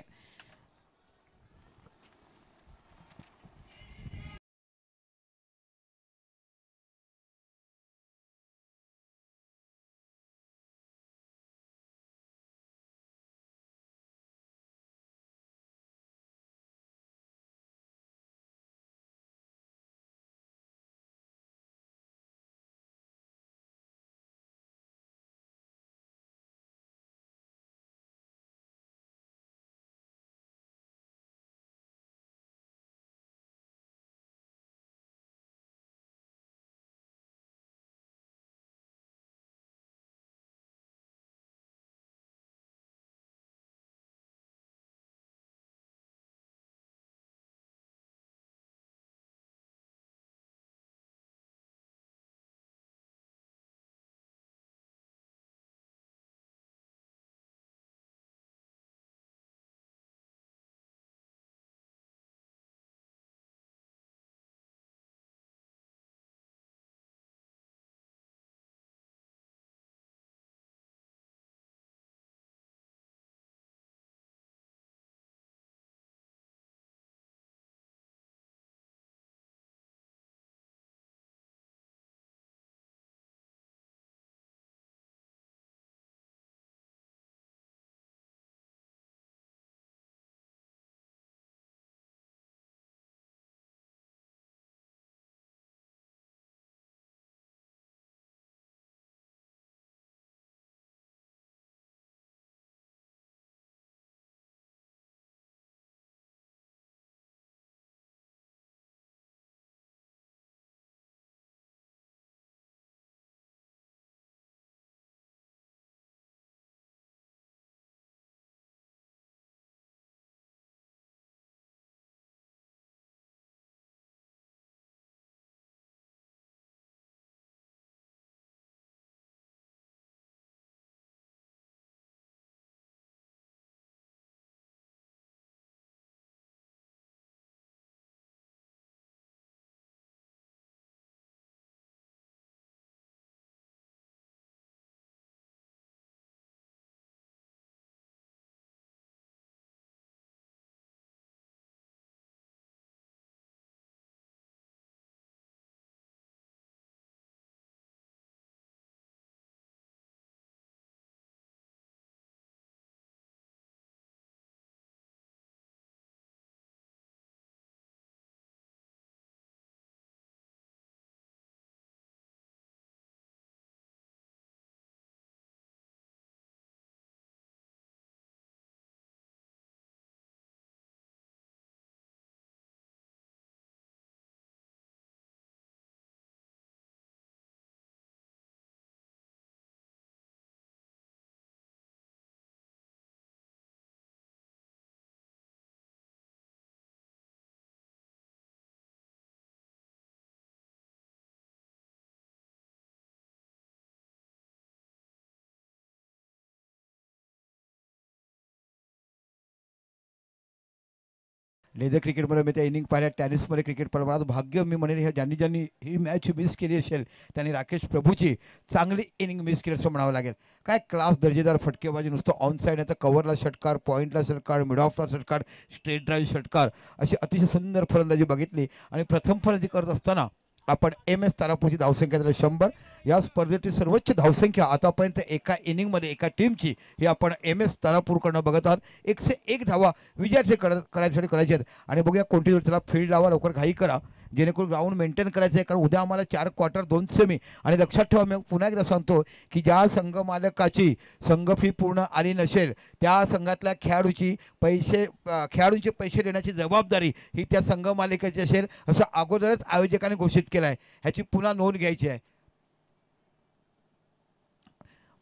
लेदर क्रिकेटमध्ये मी त्या इनिंग पाहिल्या, टेनिसमध्ये क्रिकेट पाहिलं. मला भाग्य मी म्हणेन, ह्या ज्यांनी ही मॅच मिस केली असेल त्यांनी राकेश प्रभूची चांगली इनिंग मिस केली असं म्हणावं लागेल. काय क्लास दर्जेदार फटकेबाजी, नुसतं ऑन साईड आहे तर कव्हरला षटकार, पॉईंटला षटकार, मिड ऑफला षटकार, स्ट्रेट ड्राईव्ह षटकार, अशी अतिशय सुंदर फलंदाजी बघितली. आणि प्रथम फलंदाजी करत असताना आपण MS तारापूरची धावसंख्या झाली 100. या स्पर्धेतील सर्वोच्च धावसंख्या आतापर्यंत एका इनिंगमध्ये एका टीमची ही आपण MS तारापूरकडनं बघत आहात. 101 धावा विजयाचे करायसाठी करायचे आहेत. आणि बघूया कोणती त्याला फील्ड लावा, लवकर घाई करा जेणेकरून ग्राउंड मेंटेन करायचं आहे, कारण उद्या आम्हाला 4 क्वार्टर 2 सेमी. आणि लक्षात ठेवा, मी पुन्हा एकदा सांगतो की ज्या संघ मालकाची संघ फी पूर्ण आली नसेल त्या संघातल्या खेळाडूंचे पैसे देण्याची जबाबदारी ही त्या संघ मालकाची असेल असं अगोदरच आयोजकांनी घोषित केलं आहे. ह्याची पुन्हा नोंद घ्यायची आहे.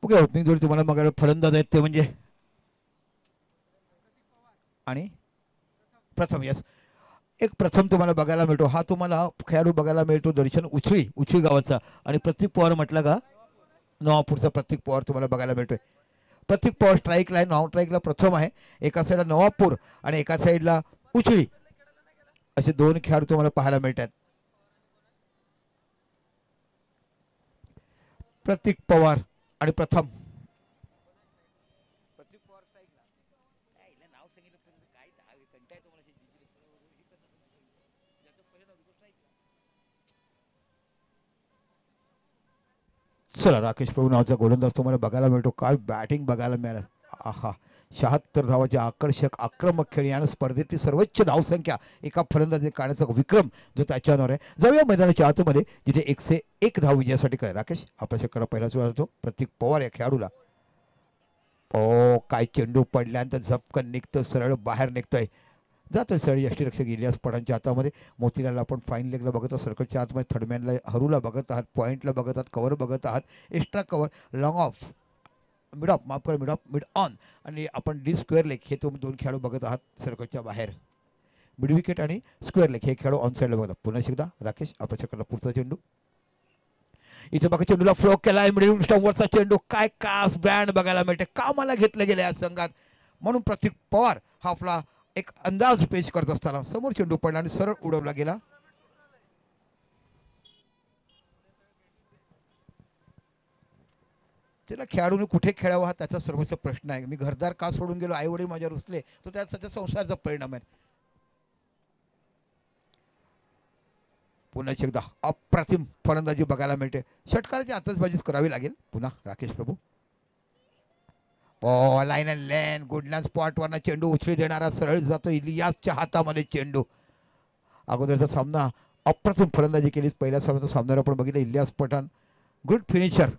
बघूया ओपनिंग जोडी तुम्हाला मग फलंदाज आहेत ते म्हणजे आणि प्रथम यस एक प्रथम तुम्हाला बघायला मिळतो. हा तुम्हाला खेळाडू बघायला मिळतो दर्शन उछळी गावाचा. आणि प्रतीक पवार म्हटलं का, नवापूरचा प्रतीक पवार तुम्हाला बघायला मिळतोय. प्रतीक पवार स्ट्राईकला आहे, नॉन स्ट्राईकला प्रथम आहे. एका साईडला नवापूर आणि एका साईडला उछळी, असे 2 खेळाडू तुम्हाला पाहायला मिळतात. प्रतीक पवार आणि प्रथम. चला, राकेश प्रभू नावाचा गोलंदाज तुम्हाला बघायला मिळतो. काय बॅटिंग बघायला मिळालं. आहा, 76 धावाचे आकर्षक आक्रमक खेळ यानं स्पर्धेतली सर्वोच्च धावसंख्या एका फलंदाजी काढण्याचा विक्रम जो त्याच्यावर आहे. जाऊया मैदानाच्या आतमध्ये जिथे 101 धाव विजयासाठी काय. राकेश आपल्या षटकारा पहिलाच वेळ होतो प्रतीक पवार या खेळाडूला. काय चेंडू पडल्यानंतर झपकन निघतं, सरळ बाहेर निघतोय, जातोय सरळ यष्टीरक्षक इलियास पठाणच्या हातामध्ये. मोतीलालला आपण फाईन लेगला बघत आहात, सर्कलच्या आतमध्ये थर्डमॅनला हरूला बघत आहात, पॉईंटला बघत आहात, कव्हर बघत आहात, extra cover, long of, mid of, माफ करा मिड ऑफ, मिड ऑन आणि आपण डी स्क्वेअर लेग हे तुम्ही 2 खेळाडू बघत आहात सर्कलच्या बाहेर. मिड विकेट आणि स्क्वेअर लेग हे खेळाडू ऑन साईडला बघतात. पुन्हा एकदा राकेश आपल्या षटकाला पुढचा चेंडू. इथे बघा चेंडूला फ्लो केला आहे, मिडल स्टंपवरचा चेंडू. काय कास ब्रँड बघायला मिळते, कामाला घेतलं गेलं या संघात. म्हणून प्रतीक पवार हा आपला एक अंदाज पेश करत असताना समोर चेंडू पडला आणि सरळ उडवला गेला. त्याला खेळाडूने कुठे खेळावं हा त्याचा सर्वस्व प्रश्न आहे. मी घरदार का सोडून गेलो, आई वडील माझ्या रुसले, तो त्याचा संसाराचा परिणाम आहे. पुन्हा एकदा अप्रतिम फलंदाजी बघायला मिळते. षटकाराची आतषबाजीच करावी लागेल. पुन्हा राकेश प्रभू लाईन अँड लेन गुडलँड स्पॉटवरनं चेंडू उचली देणारा सरळ जातो इलियासच्या हातामध्ये चेंडू. अगोदरचा सामना अप्रतिम फलंदाजी केलीच. पहिल्या सामन्याचा सामन्यावर आपण बघितलं इलियास पठाण गुड फिनिशर,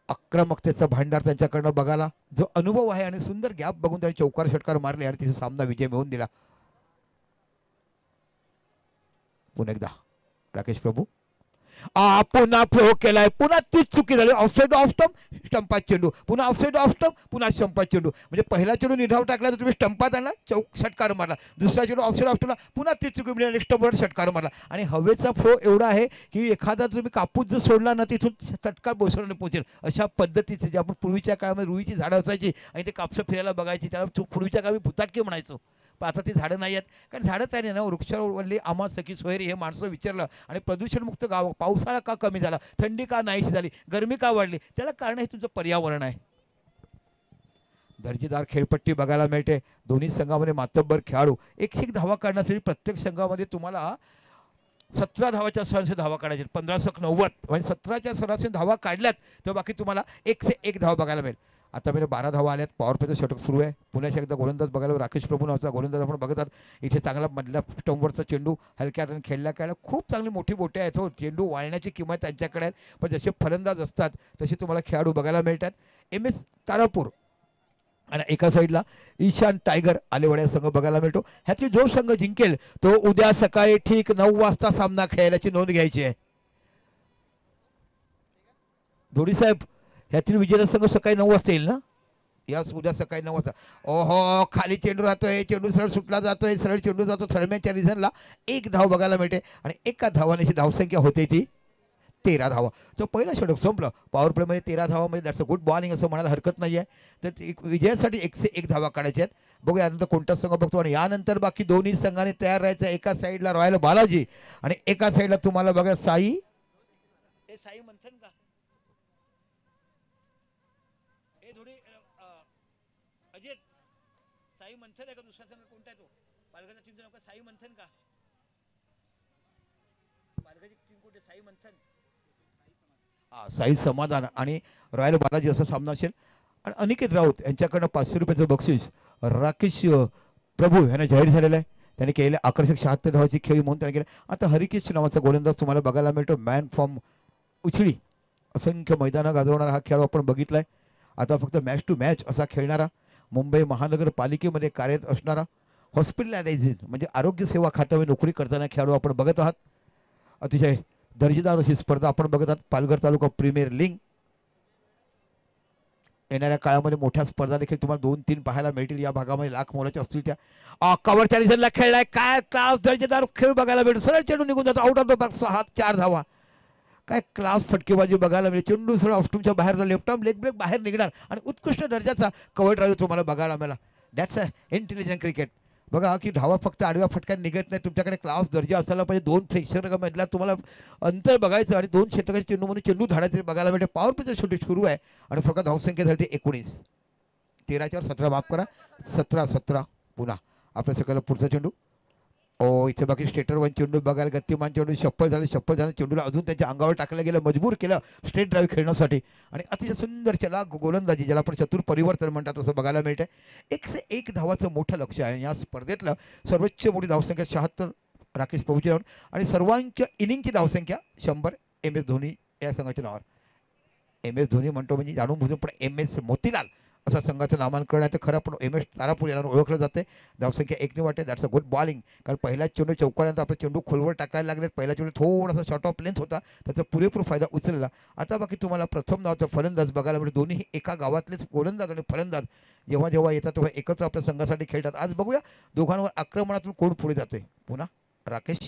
आक्रमकतेचा भांडार त्यांच्याकडनं बघायला जो अनुभव आहे आणि सुंदर गॅप बघून त्यांनी चौकार षटकार मारले आणि तिचा सामना विजय मिळवून दिला. पुन्हा एकदा राकेश प्रभू पुन्हा फ्लो केलाय, पुन्हा तीच चुकी झाली. ऑफसाईड ऑफ स्टंप, स्टंपात चेंडू, पुन्हा ऑफसाईड ऑफ स्टंप, पुन्हा स्टंपात चेंडू. म्हणजे पहिला चेंडू निढाव टाकला तर तुम्ही स्टंपात आणला, षटकार मारला. दुसरा चेंडू ऑफसाईड ऑफ स्टंपला, पुन्हा तीच चुकी म्हणजे नेक्स्ट स्टंपवर षटकार मारला. आणि हवेचा फ्लो एवढा आहे की एखादा तुम्ही कापूस जर सोडला ना तिथून षटकार बोसरने पोहोचेल. अशा पद्धतीचे जे आपण पूर्वीच्या काळामध्ये रुईची झाडं असायची आणि ते कापसं फिरायला बघायची, त्याला पूर्वीच्या काळी भुताटके म्हणायचो. पण आता ती झाडं नाही आहेत, कारण झाडं तयारी ना वृक्षावरली आम्हा सखी सोयरी हे माणसं विचारलं. आणि प्रदूषणमुक्त गाव, पावसाळा का कमी झाला, थंडी का नाहीशी झाली, गरमी का वाढली, त्याला कारण हे तुमचं पर्यावरण आहे. दर्जेदार खेळपट्टी बघायला मिळते. दोन्ही संघामध्ये मातब्बर खेळाडू. 101 धावा काढण्यासाठी प्रत्येक संघामध्ये तुम्हाला 17 धावाच्या सरासरी धावा काढायच्या, 1590 म्हणजे 17च्या सरासरी धावा काढल्यात तर बाकी तुम्हाला 101 धावा बघायला मिळेल. आता मेरे 12 धावा आल्यात. पॉवर प्लेचं षटक सुरू आहे. पुन्हा एकदा गोलंदाज बघायला राकेश प्रभू नावाचा गोलंदाज आपण बघतात. इथे चांगला मधल्या स्टंपवरचा चेंडू हलक्यात आणि खेळल्या खूप चांगली मोठी बोटे आहेत हो. चेंडू वाळण्याची किंमत त्यांच्याकडे आहे. पण जसे फलंदाज असतात तसे तुम्हाला खेळाडू बघायला मिळतात. MS तारापूर आणि एका साईडला ईशान टायगर आलेवाड्या संघ बघायला मिळतो. ह्याची जो संघ जिंकेल तो उद्या सकाळी ठीक 9 वाजता सामना खेळायची नोंद घ्यायची आहे. धोडी साहेब, ह्यातील विजेता संघ सकाळी 9 वाजता येईल ना? यास उद्या सकाळी 9 वाजता. ओहो, खाली चेंडू राहतोय, चेंडू सरळ सुटला जातोय, सरळ चेंडू जातो. थर्डमॅनच्या रिझनला 1 धाव बघायला मिळते आणि एका धावाने धावसंख्या होते ती 13 धावा. तर पहिला षटक संपलं. पॉवर प्लेमध्ये 13 धावामध्ये दॅट्स अ गुड बॉलिंग असं म्हणायला हरकत नाही आहे. तर एक विजयासाठी 101 धावा काढायच्या आहेत. बघूया यानंतर कोणता संघ बघतो. आणि यानंतर बाकी दोन्ही संघाने तयार राहायचं. एका साईडला रॉयल बालाजी आणि एका साईडला तुम्हाला बघा साई मंथन का हे थोडी अजित साई मंथन आहे का दुसरा संघ कोणता आहे तो पालघरच्या टीमचं नाव का साई मंथन का पालघरची टीम कोणती साई मंथन साई समाधान आणि रॉयल बालाजी असा सामना असेल. आणि अनिकेत राऊत यांच्याकडनं 500 रुपयाचं बक्षीस राकेश प्रभू यांना जाहीर झालेलं आहे. त्याने केलेल्या आकर्षक 76 धावाची खेळी म्हणून त्याने केलं. आता हरिकेश नावाचा गोलंदाज तुम्हाला बघायला मिळतो. मॅन फ्रॉम उछळी असंख्य मैदानं गाजवणारा हा खेळाडू आपण बघितलाय. आता फक्त मॅच टू मॅच असा खेळणारा, मुंबई महानगरपालिकेमध्ये कार्यरत असणारा, हॉस्पिटलायझेशन म्हणजे आरोग्य सेवा खात्यामध्ये नोकरी करताना खेळाडू आपण बघत आहात. अतिशय दर्जेदार अशी स्पर्धा आपण बघत आहात. पालघर तालुका प्रीमियर लीग येणाऱ्या काळामध्ये मोठ्या स्पर्धा देखील तुम्हाला 2-3 पाहायला मिळतील. या भागामध्ये लाख मोलाच्या असतील त्या. कव्हरच्या रिझनला खेळलाय. काय क्लास दर्जेदार खेळ बघायला मिळतो. सरळ चेंडू निघून जातो आउट ऑफ द बॉक्स. 4 धावा. काय क्लास फटकेबाजी बघायला मिळेल. चेंडू सरळ ऑफस्टूमच्या बाहेर लेफ्ट आर्म लेग ब्रेक बाहेर निघणार आणि उत्कृष्ट दर्जाचा कव्हर ड्राईव्ह तुम्हाला बघायला मिळाला. That's a intelligent cricket. बघा की धावा फक्त आडव्या फटक्यात निघत नाही. तुमच्याकडे क्लास दर्जा असायला पाहिजे. 2 प्रेक्षकांमधला तुम्हाला अंतर बघायचं आणि 2 षटकाचे चेंडू म्हणून चेंडू धाडायचे बघायला मिळते. पॉवर प्लेचं शेवटी सुरू आहे आणि फक्त धावसंख्या झाली 19. 13 17 माफ करा 17 पुन्हा आपल्या सगळ्याला पुढचा चेंडू. इथे बाकी स्टेटर वन चेंडू बघायला गतिमान चेंडू शप्पल झाले चेंडूला अजून त्याच्या अंगावर टाकलं गेलं, मजबूर केलं स्ट्रेट ड्राईव्ह खेळण्यासाठी आणि अतिशय सुंदर चला गोलंदाजी ज्याला आपण चतुर परिवर्तन म्हणतात असं बघायला मिळतंय. 101 धावाचं मोठं लक्ष आहे. या स्पर्धेतलं सर्वोच्च मोठी धावसंख्या 76 राकेश प्रभूची राहून आणि सर्वांच्या इनिंगची धावसंख्या 100 MS धोनी या संघाच्या नावावर. MS धोनी म्हणतो म्हणजे जाणून बुजून, पण MS मोतीलाल असा संघाचं नामांकन आहे. तर खरं पण MS तारापूर यांना ओळखलं जाते. धावसंख्या 1 वाटते. That's a good bowling. कारण पहिला चेंडू चौकानंतर आपला चेंडू खोलवर टाकायला लागले. पहिला चेंडू थोडासा शॉर्ट ऑफ लेंथ होता, त्याचा पुरेपूर फायदा उचलला. आता बाकी तुम्हाला प्रथम नावाचा फलंदाज बघायला मिळतो. दोन्ही एका गावातलेच गोलंदाज आणि फलंदाज जेव्हा जेव्हा येतात तेव्हा एकत्र आपल्या संघासाठी खेळतात. आज बघूया दोघांवर आक्रमणातून कोण पुढे जातोय. पुन्हा राकेश.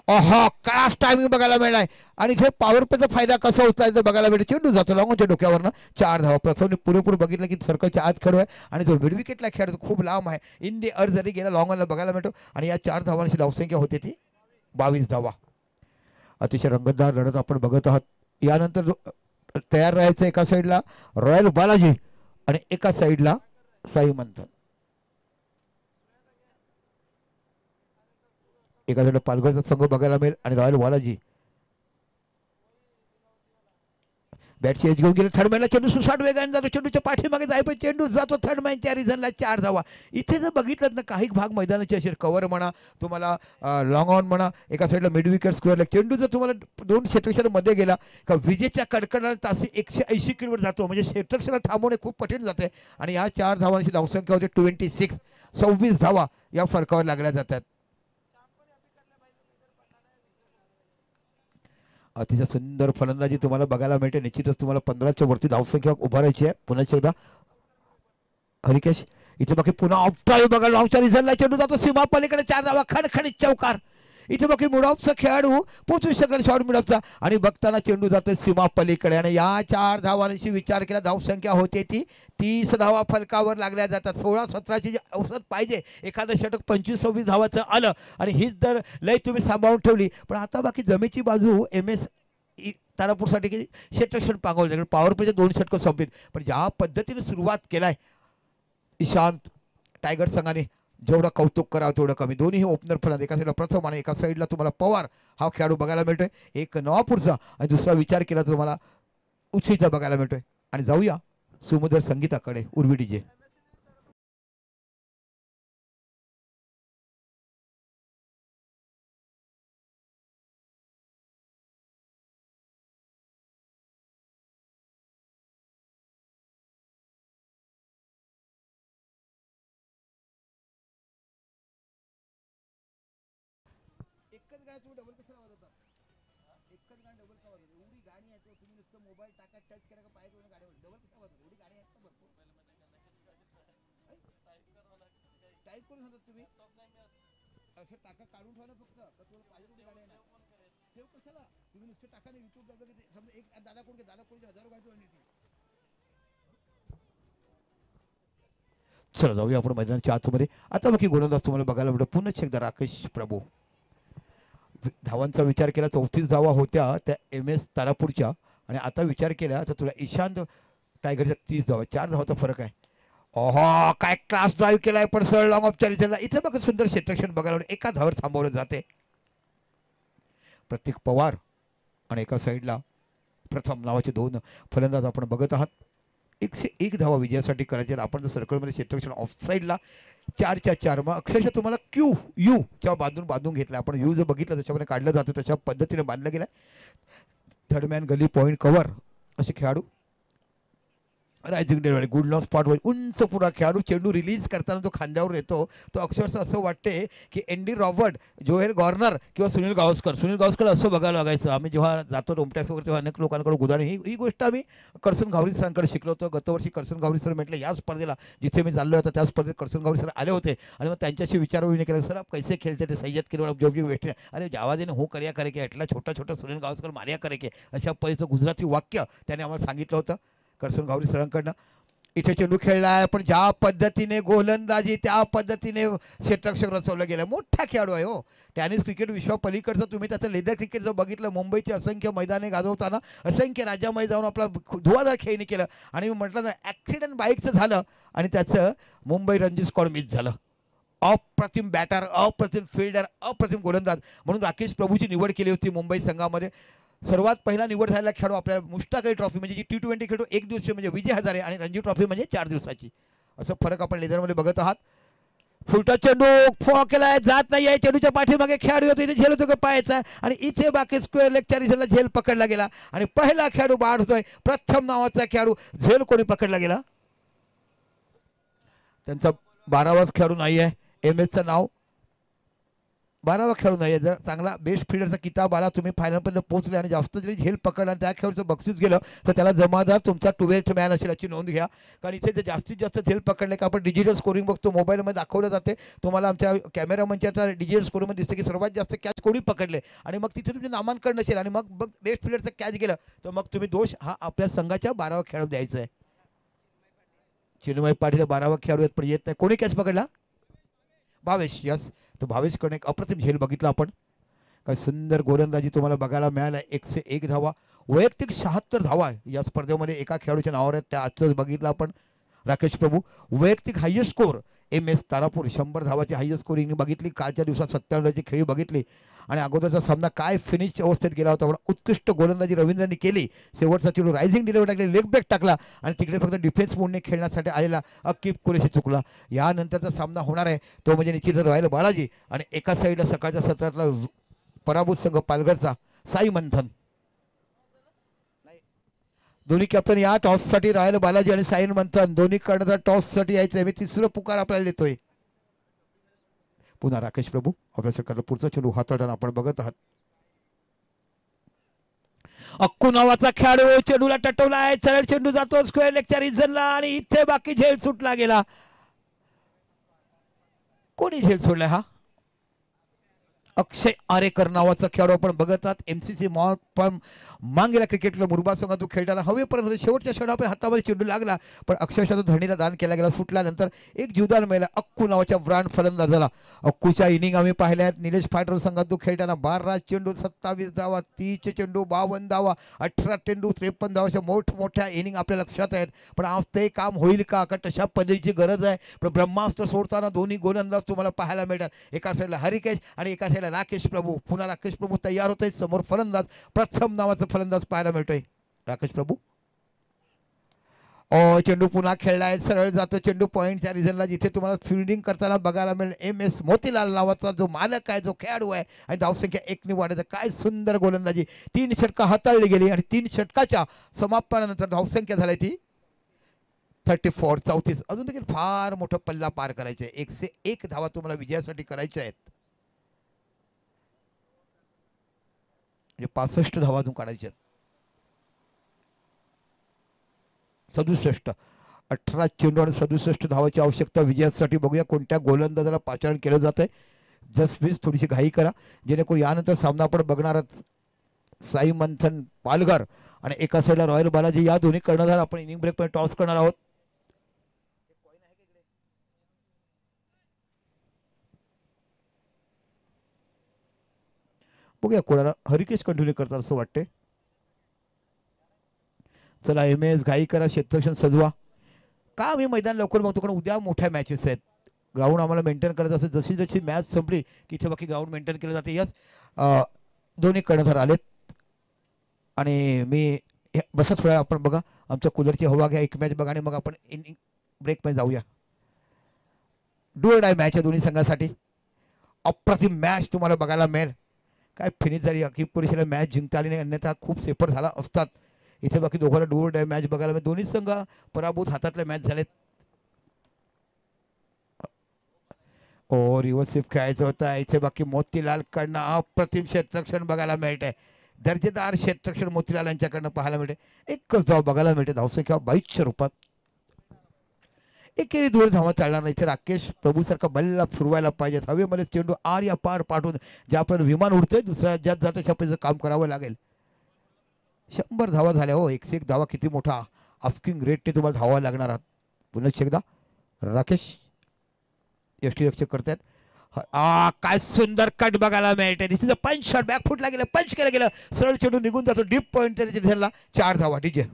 क्लास टायमिंग बघायला मिळालाय आणि इथे पॉवर प्लेचा फायदा कसा उचलायचा बघायला मिळतो. चेंडू जातो लॉंगच्या डोक्यावरनं 4 धावा. प्रथम पुरेपूर बघितलं की सर्कलच्या आत खेळू आहे आणि जो मिड विकेटला खेळतो खूप लांब आहे. इन दी अर्ध जरी गेला लॉंगला बघायला मिळतो आणि या 4 धावांची धावसंख्या होते ती 22 धावा. अतिशय रंगतदार लढत आपण बघत आहात. यानंतर तयार राहायचं एका साईडला रॉयल बालाजी आणि एका साईडला साई मंथन. एका साईडला पालघरचा संघ बघायला मिळेल आणि रॉयल बालाजी बॅटची एज घेऊन गेले. थर्ड मॅनला चेंडू सुसाट वेगाने जातो. चेंडूच्या पाठीमागे जाय पण चेंडू जातो थर्ड मॅनच्या रिझनला 4 धावा. इथे जर बघितलं ना काही भाग मैदानाचे असेल कव्हर म्हणा तुम्हाला लॉंग ऑन म्हणा एका साईडला मिड विकेट स्क्वेअरला चेंडू जर तुम्हाला 2 क्षेत्रक्षण मध्ये गेला का विजेच्या कडकडाने तासी 180 किलोमीटर जातो. म्हणजे क्षेत्रक्षण थांबवणे खूप कठीण जाते आणि या 4 धावांची धावसंख्या होते 26 धावा या फरकावर लागल्या जातात. अतिशय सुंदर फलंदाजी तुम्हाला बघायला मिळते. निश्चितच तुम्हाला 15च्या वरती धावसंख्या उभारायची आहे. पुन्हा एकदा हरिकेश इथे बाकी पुन्हा ऑफ ड्राईव्ह बघा. लॉंगच्या रिझनला चेंडू जातो सीमा पलीकडे 4 धावा. खणखणीत चौकार. इथे बाकी मिडऑफचा खेळाडू पोचू शकला शॉर्ट मिडऑफचा आणि बघताना चेंडू जातोय सीमा पलीकडे आणि या 4 धावांशी विचार केला धावसंख्या होते ती 30 धावा फलकावर लागल्या जातात. 16-17ची जी औसत पाहिजे एखादं षटक 25-26 धावाचं आलं आणि हीच जर लय तुम्ही सांभाळून ठेवली. पण आता बाकी जमेची बाजू MS तारापूरसाठी की क्षेत्रक्षण पांगवलं पॉवर प्लेचे 2 षटकं संपलीत. पण ज्या पद्धतीने सुरुवात केलाय इशांत टायगर संघाने जेवढं कौतुक करावं तेवढं कमी. दोन्ही ओपनर फलंदाज एका साईडला प्रथम आणि एका साईडला तुम्हाला पवार हा खेळाडू बघायला मिळतोय. एक नवापूरचा आणि दुसरा विचार केला तर तुम्हाला उचलीचा बघायला मिळतोय. आणि जाऊया सुमधुर संगीताकडे. उर्वी DJ. एकच गाडी तुम्ही डबल कशाला वाजवतात. एकच गाडी डबल का वाजवतात. एवढी गाडी आहे तुम्ही नुसतं मोबाईल टाका टच करा का पाय करून गाडी डबल कशा वाजवतात. एवढी गाडी आहे भरपूर टाईप करून सांगतात तुम्ही असं टाका काढून ठेवा फक्त तुम्हाला पाहिजे गाडी आहे. चला जाऊया आपण मैदानाच्या आतमध्ये. आता बाकी गोलंदाज तुम्हाला बघायला भेटतो पुन्हा एकदा राकेश प्रभू. धावांचा विचार केला 34 धावा होत्या त्या MS तारापूरच्या, आणि आता विचार केला तर तुला ईशांत टायगरच्या 30 धावा, 4 धावाचा फरक आहे. ओहो काय क्लास ड्राईव्ह केलाय पण सरळ लॉंग ऑफ चालीसला. इथे बघा सुंदर क्षेत्ररक्षण बघायला भेटतं. एका धावावर थांबवलं जाते. प्रतीक पवार आणि एका साईडला प्रथम नावाचे 2 फलंदाज आपण बघत आहात. 101 धावा विजयासाठी करायचे. आपण जर सर्कलमध्ये क्षेत्ररक्षण ऑफ साईडला 4च्या 4, मग अक्षरशः तुम्हाला यू च्या बांधून घेतला. आपण यू जर बघितलं त्याच्यामध्ये काढलं जातं तशा पद्धतीने बांधलं गेलं. थर्डमॅन गली पॉईंट कव्हर असे खेळाडू. रायझिंग डेलिव्हरी गुड लॉस स्पॉटवर उंच पुरा खेळाडू. चेंडू रिलीज करताना जो खांद्यावर येतो तो अक्षरशः असं वाटते की एनडी रॉबर्ट, जोएल गॉर्नर किंवा सुनील गावस्कर असं बघायला लागायचं. आम्ही जेव्हा जातो रोमटॅक्स वगैरे तेव्हा अनेक लोकांकडे उदाहरण ही गोष्ट आम्ही करसन गावरी सरांकडे शिकलो होतो. गतवर्षी करसन गावरी सर म्हटलं या स्पर्धेला जिथे मी चाललो होतो त्या स्पर्धेत करसन गावरी सर आले होते आणि मग त्यांच्याशी विचारविनिमय केला. सर आप कैसे खेळते ते सय्यद किरवळ जो भी वेस्ट. अरे जावाजीने हो कर्या करे के एटला छोटा सुनील गावस्कर मार्या करे के अशा पद्धतीचं गुजराती वाक्य त्याने आम्हाला सांगितलं होतं करसन गावरी सरांकडनं. इथे चेंडू खेळला आहे पण ज्या पद्धतीने गोलंदाजी त्या पद्धतीने क्षेत्ररक्षक रचवलं गेलं. मोठा खेळाडू आहे हो. टेनिस क्रिकेट विश्वापलीकडचं तुम्ही त्याचं लेदर क्रिकेट जर बघितलं, मुंबईची असंख्य मैदाने गाजवताना असंख्य राज्यामध्ये जाऊन आपला धुवाधार खेळणी केलं. आणि मी म्हटलं ना ॲक्सिडेंट बाईकचं झालं आणि त्याचं मुंबई रणजी स्क्वॉड मिस झालं. अप्रतिम बॅटर, अप्रतिम फिल्डर, अप्रतिम गोलंदाज म्हणून राकेश प्रभूची निवड केली होती मुंबई संघामध्ये. सर्वात पहिला निवड झालेला खेळाडू आपल्याला मुश्ताक अली ट्रॉफी म्हणजे जी T20 खेळतो 1 दिवसीय म्हणजे विजय हजारे, आणि रणजी ट्रॉफी म्हणजे 4 दिवसाची. असं फरक आपण लेदरमध्ये बघत आहात. फुलटा चेंडू फॉ केलाय, जात नाही आहे. चेंडूच्या पाठीमागे खेळाडू होतो, इथे झेल होतो का पायाचा, आणि इथे बाकी स्क्वेअर लेग 40 झेल पकडला गेला आणि पहिला खेळाडू बाद होतोय. प्रथम नावाचा खेळाडू झेल कोणी पकडला गेला. त्यांचा 12वाच खेळाडू नाही आहे. MS चं नाव 12वा खेळून आहे. जर चांगला बेस्ट फिल्डरचा किताब आला, तुम्ही फायनलपर्यंत पोहोचले आणि जास्त जरी झेल पकडला आणि त्या खेळाचं बक्षीस गेलं तर त्याला जमादार तुमचा 12th मॅन असेल याची नोंद घ्या. कारण इथे जर जास्तीत जास्त झेल पकडले का आपण डिजिटल स्कोरिंग बघतो, मोबाईलमध्ये दाखवलं जाते. तुम्हाला आमच्या कॅमेरामनच्या डिजिटल स्कोरिंगमध्ये दिसते की सर्वात जास्त कॅच कोणी पकडले आणि मग तिथे तुमचे नामांकन नसेल आणि मग बेस्ट फिल्डरचं कॅच गेलं तर मग तुम्ही दोष हा आपल्या संघाच्या 12वा खेळाडू द्यायचा आहे. चिन्मय पाटील 12वा खेळाडू आहेत पण येत नाही. कोणी कॅच पकडला? भावेश. यस, तो भावेशकडे एक अप्रतिम झेल बघितला आपण. काय सुंदर गोलंदाजी तुम्हाला बघायला मिळाला. 101 धावा, वैयक्तिक 76 धावा या स्पर्धेमध्ये एका खेळाडूच्या नावावर आहेत. त्या आजच बघितलं आपण. राकेश प्रभू वैयक्तिक हायेस्ट स्कोर MS तारापूर 100 धावाची हायेस्ट स्कोरिंग बघितली. कालच्या दिवसात 57 रनची खेळी बघितली आणि अगोदरचा सामना काय फिनिश अवस्थेत गेला होता. उत्कृष्ट गोलंदाजी रवींद्रनी केली. शेवटचा चेंडू रायझिंग डिलिव्हरी टाकले, लेग ब्रेक टाकला आणि तिकडे फक्त डिफेन्स मोडने खेळण्यासाठी आलेला अकीब कुरेशी चुकला. यानंतरचा सामना होणार आहे तो म्हणजे निश्चित रॉयल बालाजी आणि एका साईडला सकाळच्या सत्रातला पराभूत संघ पालघरचा साई मंथन. दोन्ही कॅप्टन या टॉससाठी, रॉयल बालाजी आणि साई मंथन दोन्ही कडचा टॉससाठी यायचं. मी तिसरं पुकार आपल्याला देतोय. पुन्हा राकेश प्रभू आपल्या सरकारला पुढचा चेंडू हाताळताना आपण बघत आहात. अक्कू नावाचा खेळाडू चेंडूला टटवला आहे. सरळ चेंडू जातो स्क्वेअर लेगच्या रिजनला आणि इथे बाकी झेल सुटला गेला. कोणी झेल सोडलाय? हा अक्षय आरेकर नावाचा खेळाडू आपण बघत आहात. MCC मांगेला क्रिकेटला मुरबा संघातून खेळताना हवेपर्यंत शेवटच्या क्षणापर्यंत हातावर चेंडू लागला पण अक्षरशः तो धरणीला दान केला गेला. सुटल्यानंतर एक जीवदान मिळाला अक्कू नावाच्या ब्रांड फलंदाजाला. अक्कूच्या इनिंग आम्ही पाहिल्या आहेत. निलेश फायटर संघातून खेळताना 12 चेंडू 27 धावा, 30 चेंडू 52 धावा, 18 चेंडू 53 धावाच्या मोठमोठ्या इनिंग आपल्या लक्षात आहेत. पण आज ते काम होईल का? तशा पद्धतीची गरज आहे. पण ब्रह्मास्त्र सोडताना दोन्ही गोलंदाज तुम्हाला पाहायला मिळतात. एका साईडला हरिकेश आणि एका साईडला राकेश प्रभू. पुन्हा राकेश प्रभू तयार होत आहे. समोर फलंदाज प्रथम नावाचा फलंदाज पाहायला मिळतोय राकेश प्रभू. चेंडू पुन्हा खेळलाय. सरळ जातो चेंडू पॉईंटच्या रिजनला जिथे तुम्हाला फिल्डिंग करताना बघायला मिळेल MS मोतीलाल नावाचा जो मालक आहे, जो खेळाडू आहे आणि धावसंख्या 1 ने वाढत. काय सुंदर गोलंदाजी. 3 षटका हाताळली गेली आणि 3 षटकाच्या समाप्तानंतर धावसंख्या झाली ती 34 34. अजून देखील फार मोठा पल्ला पार करायचा आहे. 101 धावा तुम्हाला विजयासाठी करायच्या आहेत. म्हणजे 65 धावा अजून काढायच्या आहेत. 67 18 चेंडू आणि 67 धावाची आवश्यकता विजयासाठी. बघूया कोणत्या गोलंदाजाला पाचारण केलं जात आहे. जस्ट वीस थोडीशी घाई करा जेणेकरून यानंतर सामना आपण बघणारच साई मंथन पालघर आणि एका साईडला रॉयल बालाजी. या दोन्ही कर्णधार आपण इनिंग ब्रेक मध्ये टॉस करणार आहोत. बघूया कोणाला हरिकेश कंटिन्यू करतात असं वाटते. चला MS घाई करा, क्षेत्ररक्षण सजवा. का आम्ही मैदान लवकर बघतो कारण उद्या मोठ्या मॅचेस आहेत. ग्राउंड आम्हाला मेंटेन करायचं असेल. जशी जशी मॅच संपली की इथे बाकी ग्राउंड मेंटेन केलं जाते. यस दोन्ही कर्णधार आलेत आणि मी बसत थोड्या आपण बघा आमच्या कूलरची हवा घ्या, एक मॅच बघा आणि मग आपण इनिंग ब्रेकमध्ये जाऊया. डू और डाय मॅच आहे दोन्ही संघासाठी. अप्रतिम मॅच तुम्हाला बघायला मिळेल. काय फिनिश झाली अखिल पुरेशीला मॅच जिंकता आली नाही, अन्यथा खूप सेपर झाला असतात. इथे बाकी दोघांना डू और डाय मॅच बघायला मिळेल. दोन्ही संघ पराभूत हातातल्या मॅच झालेत. ओ रिव्हर्सिव्ह खेळायचं होतं. इथे बाकी मोतीलाल कडनं अप्रतिम क्षेत्ररक्षण बघायला मिळते. दर्जेदार क्षेत्ररक्षण मोतीलाल यांच्याकडनं पाहायला मिळते. एकच धाव बघायला मिळते. धावसंख्या 22च्या रूपात. एकेरी दूर धावा चालणार नाही. इथे राकेश प्रभू सारखा बल्ला फिरवायला पाहिजेत. हवेमध्ये चेंडू आर या पार पाठवून ज्यापर्यंत विमान उडतंय दुसऱ्या राज्यात जातं त्याच्यापर्यंत काम करावं लागेल. 100 धावा झाल्या हो. 101 धावा किती मोठा आस्किंग रेटने तुम्हाला धावा लागणार आहात. पुन्हा एकदा राकेश यष्टीरक्षक करतात. काय सुंदर कट बघायला मिळते. दिस इज अ पंच शॉट. बॅक फुटला गेलं, पंच केलं गेलं, सरळ चेंडू निघून जातो. डीप पॉइंट धरला. 4 धावा. डीजे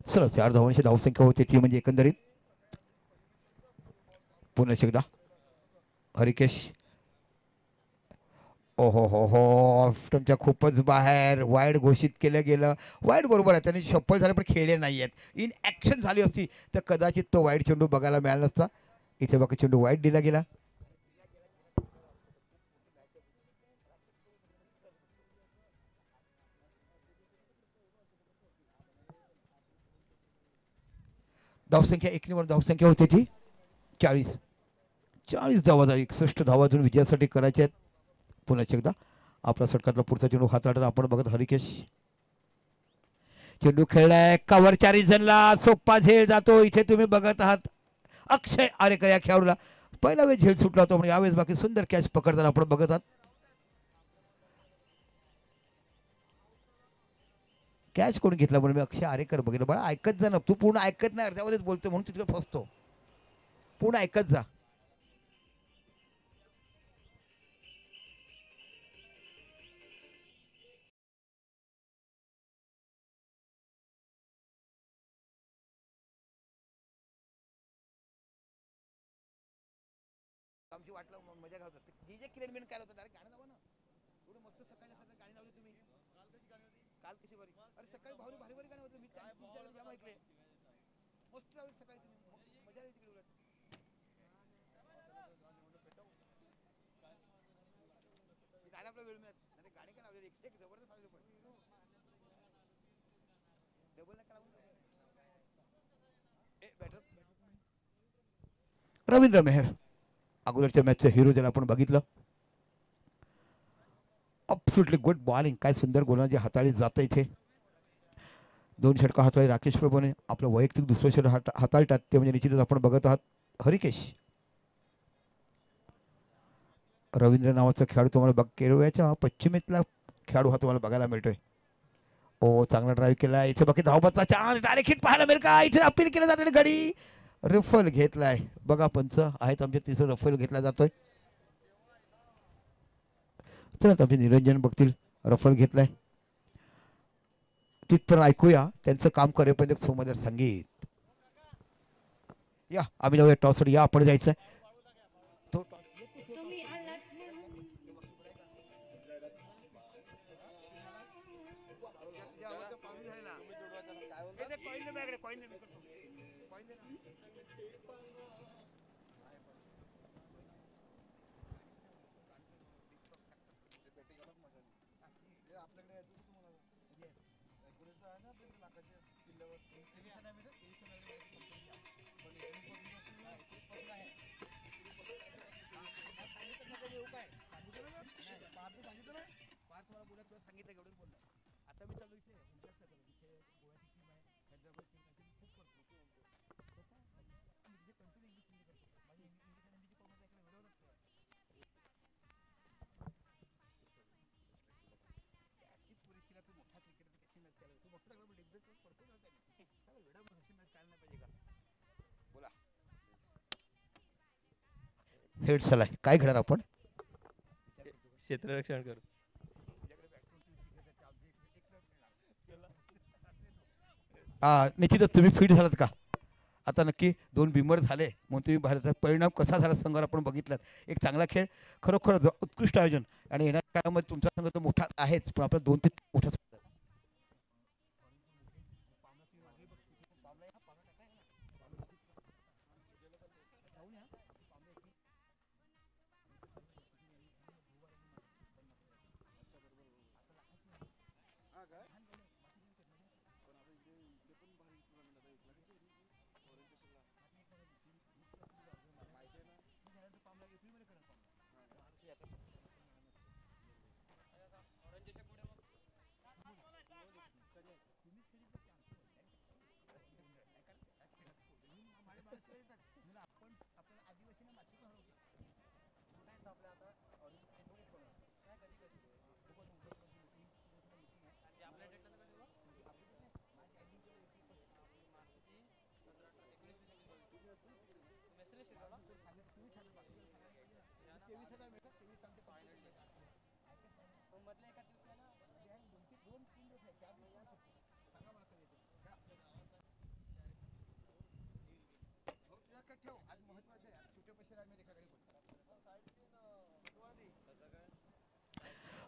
चला 4 धावांची धावसंख्या होते ती म्हणजे एकंदरीत. पुन्हा एकदा हरिकेश. ओहो हो हो तुमच्या खूपच बाहेर वाईड घोषित केलं गेलं. वाईड बरोबर आहे, त्यांनी शप्पल झाले पण खेळले नाही आहेत. इन ॲक्शन झाली असती तर कदाचित तो वाईड चेंडू बघायला मिळाला नसता. इथे बाकी चेंडू वाईड दिला गेला. धावसंख्या एकनीवर धावसंख्या होती ती 40 धावा. 61 धावा अजून विजयासाठी करायच्या आहेत. पुन्हा एकदा आपला षटकातला पुढचा चेंडू हाताळताना आपण बघत हरिकेश. चेंडू खेळलाय कव्हरच्या रिझनला. सोप्पा झेल जातो. इथे तुम्ही बघत आहात अक्षय आरेकर या खेळाडूला पहिला वेळेस झेल सुटला होता म्हणजे यावेळेस बाकी सुंदर कॅच पकडताना आपण बघत आहात. कॅच कोण घेतला म्हणून मी अक्षय आरेकर बघितलं. बळा ऐकत जा ना तू. पूर्ण ऐकत नाही, अर्ध्यामध्येच बोलतो म्हणून तिथे फसतो. पूर्ण ऐकत जा. आमची वाटलं मजा घालतात. डीजे क्रेडमेंट काय होतं डायरेक्ट गाणं लावा ना. एवढं मस्त सकाळी गाणी लावली तुम्ही. काल कशी बरी. अरे सकाळी भारी भारी भारी गाणं होतं. मी तुमच्या ऐकले मस्त लावली सकाळी तुम्ही. मजा आली तिकडे उलट. गाणं आपला वेळ मिळत नाही गाणी काय लावले. एक जबरदस्त लावले पण डबल नका लावून बॅटर. रवींद्र मेहर अगोदरच्या मॅचचा हिरो ज्याला आपण बघितलं. अब्सुटली गुड बॉलिंग. काय सुंदर गोलंदाजी हाताळी जातं इथे. 2 षटका हाताळी राकेश प्रभूने. आपलं वैयक्तिक दुसरं षटक हाताळतात ते म्हणजे निश्चितच आपण बघत आहात हरिकेश. रवींद्र नावाचा खेळाडू तुम्हाला केरळच्या पश्चिमेतला खेळाडू हा तुम्हाला बघायला मिळतोय. ओ चांगला ड्राईव्ह केला. इथे बाकी धावपचा चान्स डायरेक्ट हिट पाहायला मिळेल का. इथे अपील केलं जातं घडी रफल घेतलाय. बघा पंच आहेत आमच्या. तिसरं रफल घेतला जातोय. चला आमचे निरंजन बघतील रफल घेतलाय. तिथपर्यंत ऐकूया त्यांचं काम करेपर्यंत एक सोमदर संगीत. या आम्ही जाऊया टॉससाठी. या आपण जायचं तो सांगितलं एवढंच बोलणं. आता मी चालू इथे इथे गोव्याची टीम आहे, हैदराबाद टीम आहे, खूप करतो म्हणजे कंटिन्यू इंग्लिश मध्ये करतो. माझी इंग्लिश आणि हिंदीची कॉमेंट ऐकायला वेळ लागतो. ती पुरीशीला तू मोठा क्रिकेटर कशी मॅच करायला तू मोठा लागला डिग्रेड पडतो ना त्याने वेळा अशी मॅच काढायला नाही पाहिजे का? बोला हेड सलाय काय घेणार आपण? क्षेत्ररक्षण करू. निश्चितच तुम्ही फिट झालात का? आता नक्की 2 बिमर झाले म्हणून तुम्ही भारतात परिणाम कसा झाला संघावर आपण बघितलात. एक चांगला खेळ, खरोखर उत्कृष्ट आयोजन आणि येणाऱ्या काळामध्ये तुमचा संघ तर मोठा आहेच पण आपला 2 ते मोठा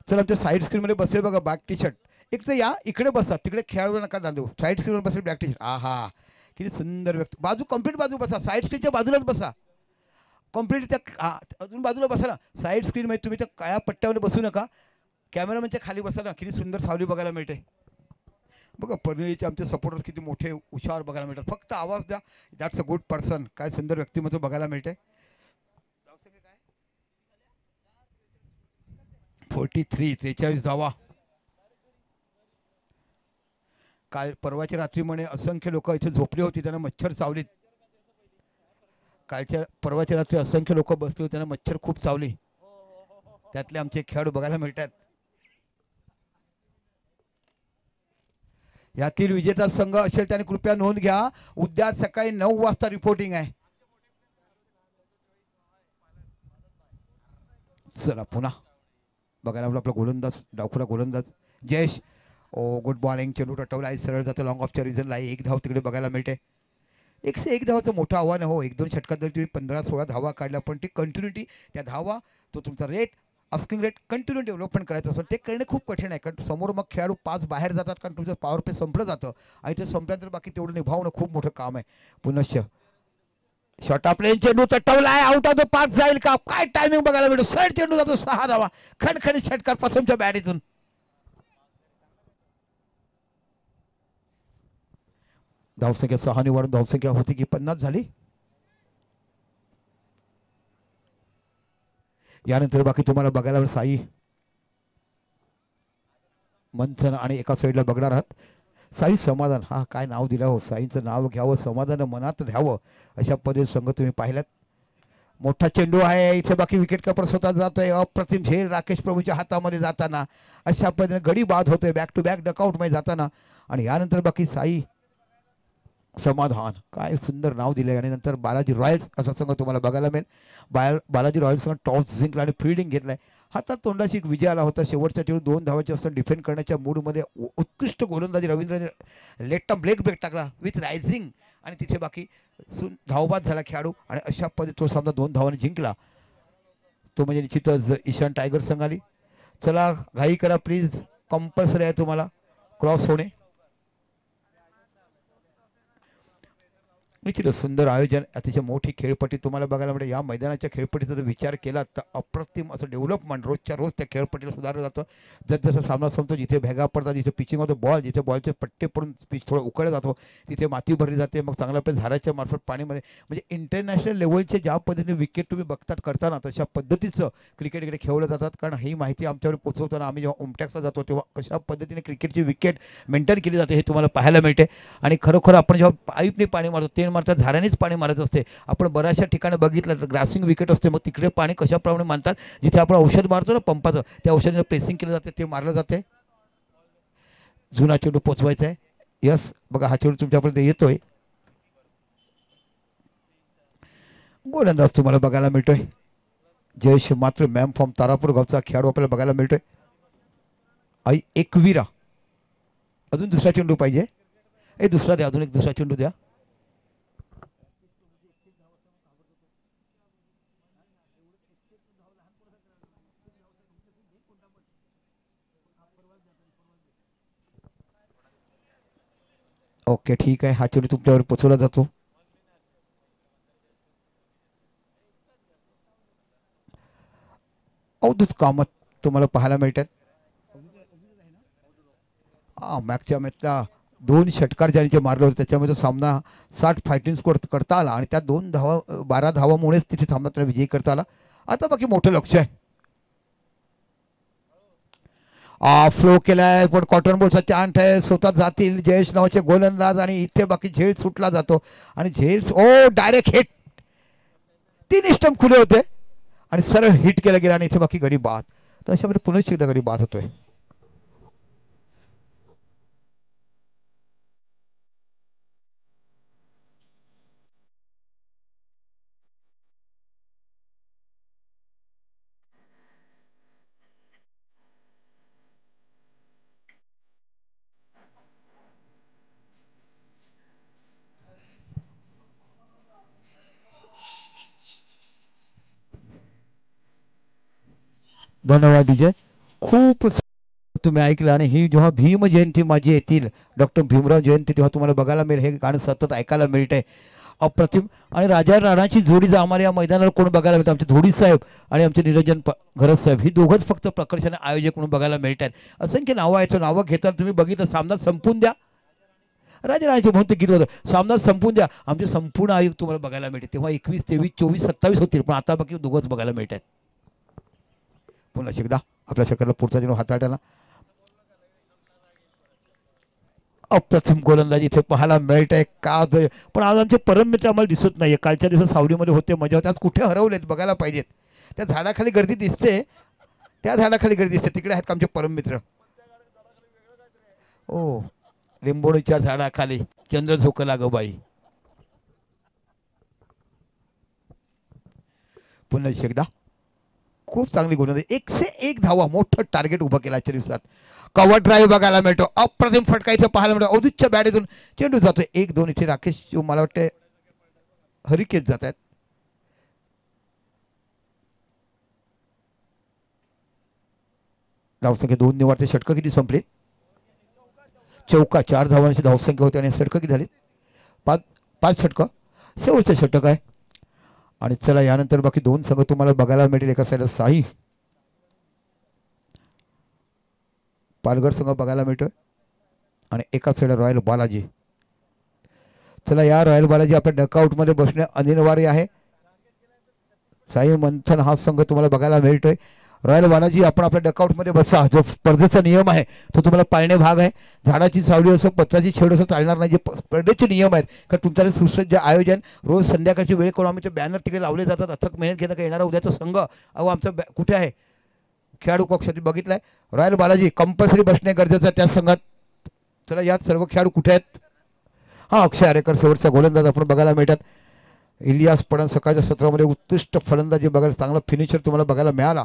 चला आमच्या साईड स्क्रीन मध्ये बसेल बघा बॅक टी शर्ट. एक तर या इकडे बसा, तिकडे खेळाडू नका दांडू. साईड स्क्रीनवर बसेल बॅक टी शर्ट. आहा किती सुंदर व्यक्ती. बाजू कम्प्लीट बाजू बसा, साईड स्क्रीनच्या बाजूलाच बसा. कम्प्लीट त्या अजून बाजूला बसा ना. साईड स्क्रीन मध्ये तुम्ही त्या काळ्या पट्ट्यामध्ये बसू नका, कॅमेरामॅनच्या खाली बसा ना. किती सुंदर सावली बघायला मिळते बघा. परळीचे आमचे सपोर्टर्स किती मोठे हुशार बघायला मिळतात. फक्त आवाज द्या. That's a good person. काय सुंदर व्यक्तिमत्व बघायला मिळते. 43 धावा. काल परवाच्या रात्री म्हणे असंख्य लोक इथे झोपले होते, त्यांना मच्छर चावलीत. परवाच्या रात्री असंख्य लोक बसले होते, त्यांना मच्छर खूप चावली. त्यातले आमचे खेळाडू बघायला मिळतात. यातील विजेता संघ असेल त्याने कृपया नोंद घ्या. उद्या सकाळी 9 वाजता रिपोर्टिंग आहे. चला पुन्हा बघायला आपला गोलंदाज, डावखुरा गोलंदाज जयेश. ओ गुड मॉर्निंग. चेंडू टटवला आहे, सरळ जातो लॉंग ऑफच्या रिझनला. 1 धाव तिकडे बघायला मिळते. 101 धावाचं मोठं आव्हान आहे हो. 1-2 षटकात जर तुम्ही 15-16 धावा काढल्या पण ती कंटिन्युटी, त्या धावा, तो तुमचा rate, asking rate continue development करायचं असेल ते करणे खूप कठीण आहे. कारण समोर मग खेळाडू 5 बाहेर जातात, कारण तुमचं पॉवर प्ले संपलं जातं आणि ते संपल्यानंतर बाकी तेवढं निभावणं खूप मोठं काम आहे. पुनश्च शॉट आपले चेंडू तटवलाय, आउट ऑफ द पार्क जाईल का? काय टायमिंग बघायला मिळतो. सरळ चेंडू जातो, 6 धावा खणखणीत षटकार पासूनच्या बॅटीतून. धावसंख्या 6 निवडून धावसंख्या होती की 50 झाली. यानंतर बाकी तुम्हाला बघायला साई मंथन आणि एका साईडला बघणार आहात साई समाधान. हा काय नाव दिलं हो. साईंचं नाव घ्यावं, समाधान मनात घ्यावं, अशा पद्धतीने संघ तुम्ही पाहिलात. मोठा चेंडू आहे इथे. बाकी विकेट कपर स्वतः जातोय. अप्रतिम झेल राकेश प्रभूच्या हातामध्ये जाताना अशा पद्धतीने गडी बाद होतोय बॅक टू बॅक डकआउट मध्ये जाताना. आणि यानंतर बाकी साई समाधान. काय सुंदर नाव दिलंय. आणि नंतर बालाजी रॉयल्स असा संघ तुम्हाला बघायला मिळेल. बालाजी रॉयल्स टॉस जिंकला आणि फिल्डिंग घेतलाय. हातात तोंडाशी एक विजय आला होता. शेवटच्या चेंडू 2 धावाचे असताना डिफेंड करण्याच्या मूडमध्ये उत्कृष्ट गोलंदाजी रवींद्रने लेट ब्रेक टाकला विथ रायझिंग आणि तिथे बाकी धावबाद झाला खेळाडू आणि अशा पद्धतीने तो सामना 2 धावांनी जिंकला. तो म्हणजे निश्चितच ईशान टायगर संघाली. चला घाई करा प्लीज, कंपल्सरी आहे तुम्हाला क्रॉस होणे. निश्चितच सुंदर आयोजन, अतिशय मोठी खेळपट्टी तुम्हाला बघायला मिळते. या मैदानाच्या खेळपट्टीचा जर विचार केला तर अप्रतिम असं डेव्हलपमेंट रोजच्या रोज त्या खेळपट्टीला सुधारलं जातं. जसजसा सामना संपतो, जिथे भेगा पडतात, जिथे पिचिंग होतं बॉल, जिथे बॉलचे पट्टे पडून पिच थोडं उकळलं जातो, तिथे माती भरली जाते. मग चांगल्या प्रकारे झाडाच्या मार्फत पाणीमध्ये म्हणजे इंटरनॅशनल लेवलचे ज्या पद्धतीने विकेट तुम्ही बघतात करताना तशा पद्धतीचं क्रिकेट इकडे खेळलं जातात. कारण ही माहिती आमच्याकडे पोहोचवताना आम्ही जेव्हा उमटॅक्सला जातो तेव्हा कशा पद्धतीने क्रिकेटची विकेट मेंटेन केली जाते हे तुम्हाला पाहायला मिळते. आणि खरोखर आपण जेव्हा पाईपने पाणी मारतो ते मारतात झाडानेच पाणी मारायचं असते. आपण बऱ्याचशा ठिकाणी बघितलं ग्रासिंग विकेट असते, मग तिकडे पाणी कशाप्रमाणे मारतात, जिथे आपण औषध मारतो ना पंपाचं, त्या औषधाने प्रेसिंग केलं जाते, ते मारलं जाते. जुना चेंडू पोचवायचा आहे. यस, बघा हा चेंडू तुमच्यापर्यंत येतोय. गोलंदाज तुम्हाला बघायला मिळतोय जयेश मात्र मॅम फॉर्म तारापूर गावचा खेळाडू आपल्याला बघायला मिळतोय. आई एकविरा, अजून दुसरा चेंडू पाहिजे. दुसरा द्या, अजून एक दुसरा चेंडू द्या. ओके ठीक आहे, हा चेंडू तुमच्यावर पोचवला जातो. अवधूत कामत तुम्हाला पाहायला मिळतात. मागच्या मॅचला 2 षटकार ज्यांनी जे मारले होते त्याच्यामध्ये सामना 60 फायटिंग स्कोर करता आला आणि त्या 12 धावामुळेच तिथे सामना त्याला विजयी करता आला. आता बाकी मोठं लक्ष आहे. फ्लो केलाय पण कॉटन बॉलचा चान्स आहे, स्वतः जातील जयेश नावाचे गोलंदाज आणि इथे बाकी झेल सुटला जातो आणि झेल डायरेक्ट हिट. 3 स्टंप खुले होते आणि सरळ हिट केलं गेलं आणि इथे बाकी गडी बाद. तर अशामध्ये पुन्हा एकदा गडी बाद होतोय. धन्यवाद विजय, खूप तुम्ही ऐकलं. आणि ही जेव्हा भीम जयंती माझी येतील, डॉक्टर भीमराव जयंती, तेव्हा तुम्हाला बघायला मिळेल हे गाणं सतत ऐकायला मिळतंय. अप्रतिम. आणि राजा राणाची जोडी जर आम्हाला या मैदानावर कोण बघायला मिळतं, आमचे धोडी साहेब आणि आमचे निरंजन घरत साहेब, ही दोघंच फक्त प्रकर्षाने आयोजक म्हणून बघायला मिळतात. असंख्य नावं आहेत, नावं घेताना तुम्ही बघितलं सामना संपून द्या. राजा राणाचे म्हणून ते गीत होतं, सामना संपून द्या. आमचे संपूर्ण आयोग तुम्हाला बघायला मिळते. तेव्हा 21, 23, 24, 27 होतील, पण आता बाकी दोघंच बघायला मिळतात. पुन्हा एकदा आपल्या षटकाला पुढचा चेंडू हाताळताना अप्रतिम गोलंदाजी इथे पाहायला मिळत आहे. का पण आज आमचे परम मित्र आम्हाला दिसत नाहीये. कालच्या दिवसात सावलीमध्ये होते, मजा होते, आज कुठे हरवलेत बघायला पाहिजेत. त्या झाडाखाली गर्दी दिसते, त्या झाडाखाली गर्दी दिसते, तिकडे आहेत का आमचे परम मित्र. ओ लिंबोणीच्या झाडाखाली चंद्र झोकला ग बाई. पुन्हा एकदा खूप चांगली गोलंदाजी, 101 धावा, मोठं टार्गेट उभं केलं आजच्या दिवसात. कव्हर ड्राईव्ह बघायला मिळतो, अप्रतिम फटका इथे पाहायला मिळतो. अवधूतच्या बॅटीतून चेंडू जातोय 1-2. इथे राकेश मला वाटते हरिकेश जात आहेत. धावसंख्या 2 निवाडते. षटकं किती संपली? चौका 4 धावांची धावसंख्या होती आणि षटकं किती झाली? 5 षटकं. शेवटचं षटक आहे. आणि चला यानंतर बाकी 2 संघ तुम्हाला बघायला मिळतील. एका साईडला साई पालघर संघ बघायला मिळतोय आणि एका साईडला रॉयल बालाजी. चला या रॉयल बालाजी आपल्या डकआउटमध्ये बसणे अनिवार्य आहे. साई मंथन हा संघ तुम्हाला बघायला मिळतोय. रॉयल बालाजी आपण आपल्या डकआउटमध्ये बसा. जो स्पर्धेचा नियम आहे तो तुम्हाला पाळणे भाग आहे. झाडाची सावली असो, पत्राची छेड असो चालणार नाही. जे स्पर्धेचे नियम आहेत, कारण तुमच्याकडे सुसज्ज आयोजन, रोज संध्याकाळची वेळ करून आम्ही ते बॅनर तिकडे लावले जातात. अथक मेहनत घेणं का येणारा उद्याचा संघ आमचा कुठे आहे खेळाडू कक्षात बघितलाय. रॉयल बालाजी कंपल्सरी बसणे गरजेचं आहे त्या संघात. चला यात सर्व खेळाडू कुठे आहेत? हा अक्षय आरेकर शेवटचा गोलंदाज आपण बघायला मिळतात. इलियास पडण सकाळच्या सत्रामध्ये उत्कृष्ट फलंदाजी बघायला, चांगला फिनिशर तुम्हाला बघायला मिळाला.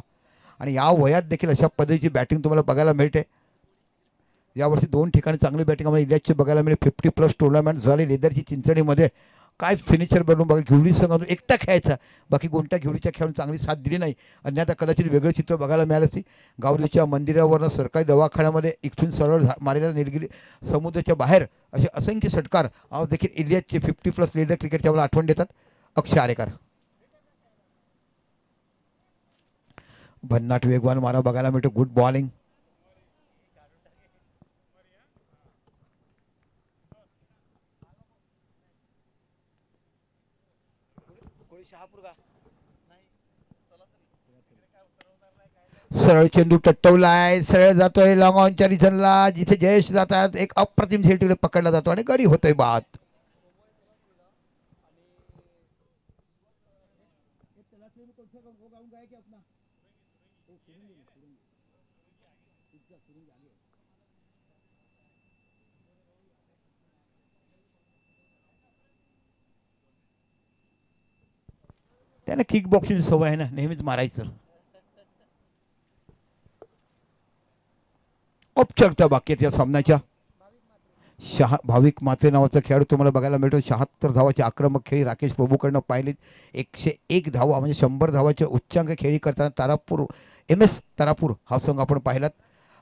आणि या वयात देखील अशा पद्धतीची बॅटिंग तुम्हाला बघायला मिळते. यावर्षी 2 ठिकाणी चांगली बॅटिंग आम्हाला इलियासची बघायला मिळेल. 50+ टुर्नामेंट झाली लेदरची चिंचणीमध्ये काय फिनिशर बनवून बघा. घेवडी संघातून एकटा खेळायचा, बाकी कोणत्या घेवडीच्या खेळाडून चांगली साथ दिली नाही. अन्यथा कदाचित वेगळं चित्र बघायला मिळालं असती. गावदेवीच्या मंदिरावरनं सरकारी दवाखान्यामध्ये इथून सरळ मारेला निलगिरी समुद्राच्या बाहेर असे असंख्य षटकार आज देखील इलियासचे 50+ लेदर क्रिकेटच्या मला आठवण देतात. अक्षय आरेकर भन्नाट वेगवान मारा बघायला मिळतो. Good bowling. सरळ चेंडू टट्टवलाय, सरळ जातोय लॉंग ऑनच्या रिझनला, जिथे जयेश जातात. एक अप्रतिम झेल तिकडे पकडला जातो आणि गडी होतोय बाद. त्याला किक बॉक्सिंग सवय आहे ना, नेहमीच मारायचं. औपचारिकता बाकी आहेत या सामन्याच्या. भाविक मात्रे नावाचा खेळाडू तुम्हाला बघायला मिळतो. 76 धावाचे आक्रमक खेळी राकेश प्रभूकडनं पाहिले. 101 धावा म्हणजे 100 धावाचे उच्चांक खेळी करताना तारापूर MS तारापूर हा संघ आपण पाहिलात.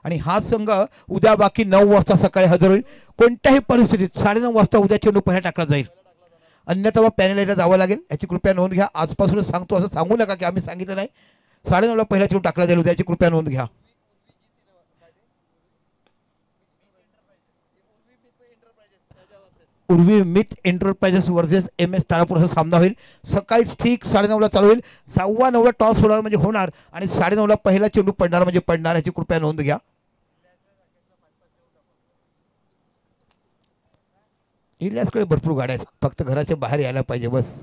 आणि हा संघ उद्या बाकी 9 वाजता सकाळी हजर होईल. कोणत्याही परिस्थितीत 9:30 वाजता उद्या चेंडू पहिला टाकला जाईल, अन्यथा मग पॅनलला जावं लागेल. याची कृपया नोंद घ्या. आजपासूनच सांगतो, असं सांगू नका की आम्ही सांगितलं नाही. 9:30ला पहिला चेंडू टाकला जाईल उद्याची कृपया नोंद घ्या. उर्वी मिट एंटरप्राइजेस वर्सेस MS तारापूर असा सामना होईल. सकाळी ठीक 9:30ला चालू होईल. 9:15 टॉस होणार म्हणजे होणार आणि 9:30ला पहिला चेंडू पडणार म्हणजे पडणार. याची कृपया नोंद घ्या. इलियासकडे भरपूर गाड्या आहेत, फक्त घराच्या बाहेर यायला पाहिजे बस.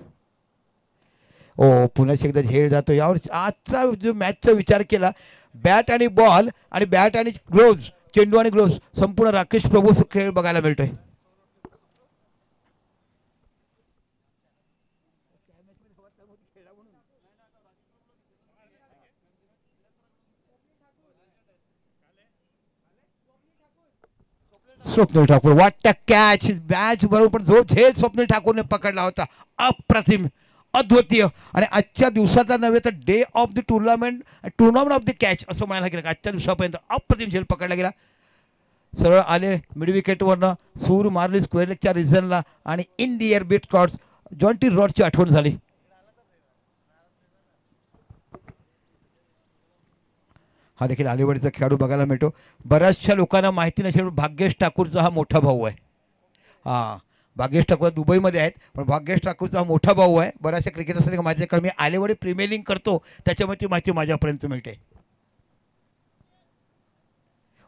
ओ पुन्हा एकदा झेल जातो. यावर आजचा जो मॅचचा विचार केला, बॅट आणि बॉल आणि बॅट आणि ग्लोव्ज, चेंडू आणि ग्लोव्ज संपूर्ण राकेश प्रभू खेळ बघायला मिळतोय. स्वप्नील ठाकूर वाटत्या कॅच मॅच बरोबर, पण जो झेल स्वप्नील ठाकूरने पकडला होता अप्रतिम, अद्वितीय. आणि आजच्या दिवसातला नव्हे तर day of the tournament of the catch असं म्हणायला गेलं. आजच्या दिवसापर्यंत अप्रतिम झेल पकडला गेला. सरळ आले मिड विकेटवरनं, सूर मारली स्क्वेअर लेगच्या रिझनला आणि in the air beat cords. Jonty रॉडची आठवण झाली. हा देखील आलेवाडीचा खेळाडू बघायला मिळतो. बऱ्याचशा लोकांना माहिती नसेल, भाग्येश ठाकूरचा हा मोठा भाऊ आहे. हां, भाग्येश ठाकूर दुबईमध्ये आहेत, पण भाग्येश ठाकूरचा हा मोठा भाऊ आहे. बऱ्याचशा क्रिकेटर्सला माहिती आहे, कारण मी आलेवाडी प्रीमियर लीग करतो त्याच्यामुळे ती माहिती माझ्यापर्यंत मिळते.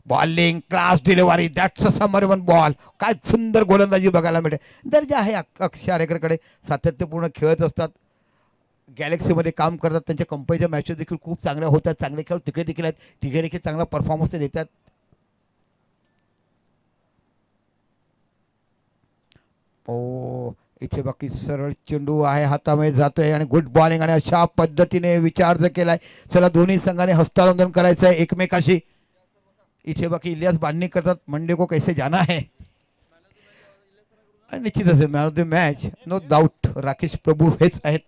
Bowling class delivery, that's a summer one ball. काय सुंदर गोलंदाजी बघायला मिळते. दर्जा आहे अक्षय आरेकरकडे. सातत्यपूर्ण खेळत असतात, गॅलेक्सीमध्ये काम करतात. त्यांच्या कंपनीच्या मॅचेस देखील खूप चांगल्या होतात. चांगले खेळ तिकडे देखील आहेत. तिकडे देखील चांगला परफॉर्मन्स ते देतात. ओ इथे बाकी सरळ चेंडू आहे, हातामध्ये जातोय आणि गुड बॉलिंग. आणि अशा पद्धतीने विचार जर केलाय, चला दोन्ही संघाने हस्तांदोलन करायचं आहे एकमेकाशी. इथे बाकी इलियास बांधणी करतात, मंडे को कैसे जाना है. आणि निश्चितच man of the match no doubt Rakesh Prabhu हेच आहेत.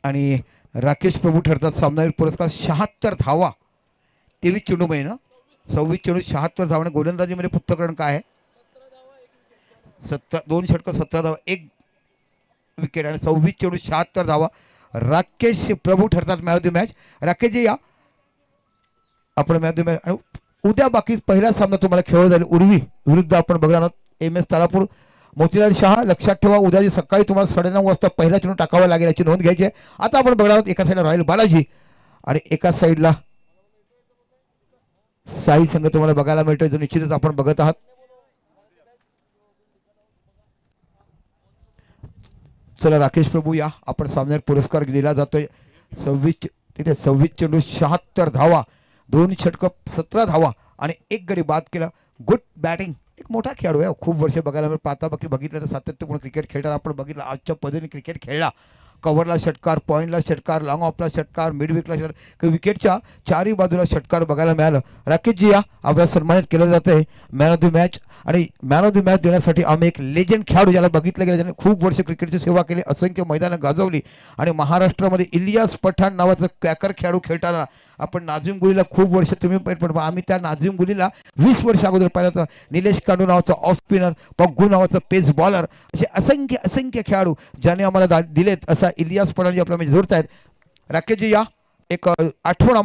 आणि राकेश प्रभू ठरतात सामनावीर पुरस्कार. 76 धावा, 23 चेंडूमध्ये ना, 26 चेंडू 76 धावा. आणि गोलंदाजीमध्ये पृथक्करण काय आहे, 2 षटकं 17 धावा, 1 विकेट आणि 26 चेंडू 76 धावा. राकेश प्रभू ठरतात man of the match. Rakeshji या आपण मॅन ऑफ द मॅच. आणि उद्या बाकी पहिला सामना तुम्हाला खेळला जाईल उर्वी विरुद्ध आपण बघणार आहोत MS तारापूर. मोतीलाल शहा लक्षात ठेवा, उद्या सकाळी तुम्हाला 9:30 वाजता पहिला चेंडू टाकावा लागेल, याची नोंद घ्यायची आहे. आता आपण बघणार आहोत एका साईडला रॉयल बालाजी आणि एका साईडला साई संघ तुम्हाला बघायला मिळतोय, जो निश्चितच आपण बघत आहात. चला राकेश प्रभू या, आपण सामन्यात पुरस्कार दिला जातोय. 26 चेंडू 76 धावा, 2 षटकं 17 धावा आणि 1 गडी बाद केला. Good batting. एक मोठा खेळाडू आहे, खूप वर्ष बघायला पाहता बाकी बघितलं तर सातत्यपूर्ण क्रिकेट खेळताना आपण बघितलं. आजच्या पद्धतीने क्रिकेट खेळला, कव्हरला षटकार, पॉईंटला षटकार, लॉंग ऑफला षटकार, मिड विकेटला षटकार, विकेटच्या चारही बाजूला षटकार बघायला मिळालं. राकेशजी या आपल्याला सन्मानित केलं जातं आहे मॅन ऑफ द मॅच. आणि मॅन ऑफ द मॅच देण्यासाठी आम्ही एक लेजंड खेळाडू ज्याला बघितलं गेलं, ज्याने खूप वर्ष क्रिकेटची सेवा केली, असंख्य मैदानं गाजवली आणि महाराष्ट्रामध्ये इलियास पठाण नावाचं क्रॅकर खेळाडू खेळताना आपण नाझीम गुलीला खूप वर्ष तुम्ही पण आम्ही त्या नाझीम गुलीला 20 वर्ष अगोदर पाहिलं होतं. निलेश कांडू नावाचा ऑफ स्पिनर, पग्गू नावाचा पेस बॉलर, असे असंख्य खेळाडू ज्याने आम्हाला दिलेत. असा इलियास पठाण जे आपल्याला जोडतायत. राकेशजी या एक आठवण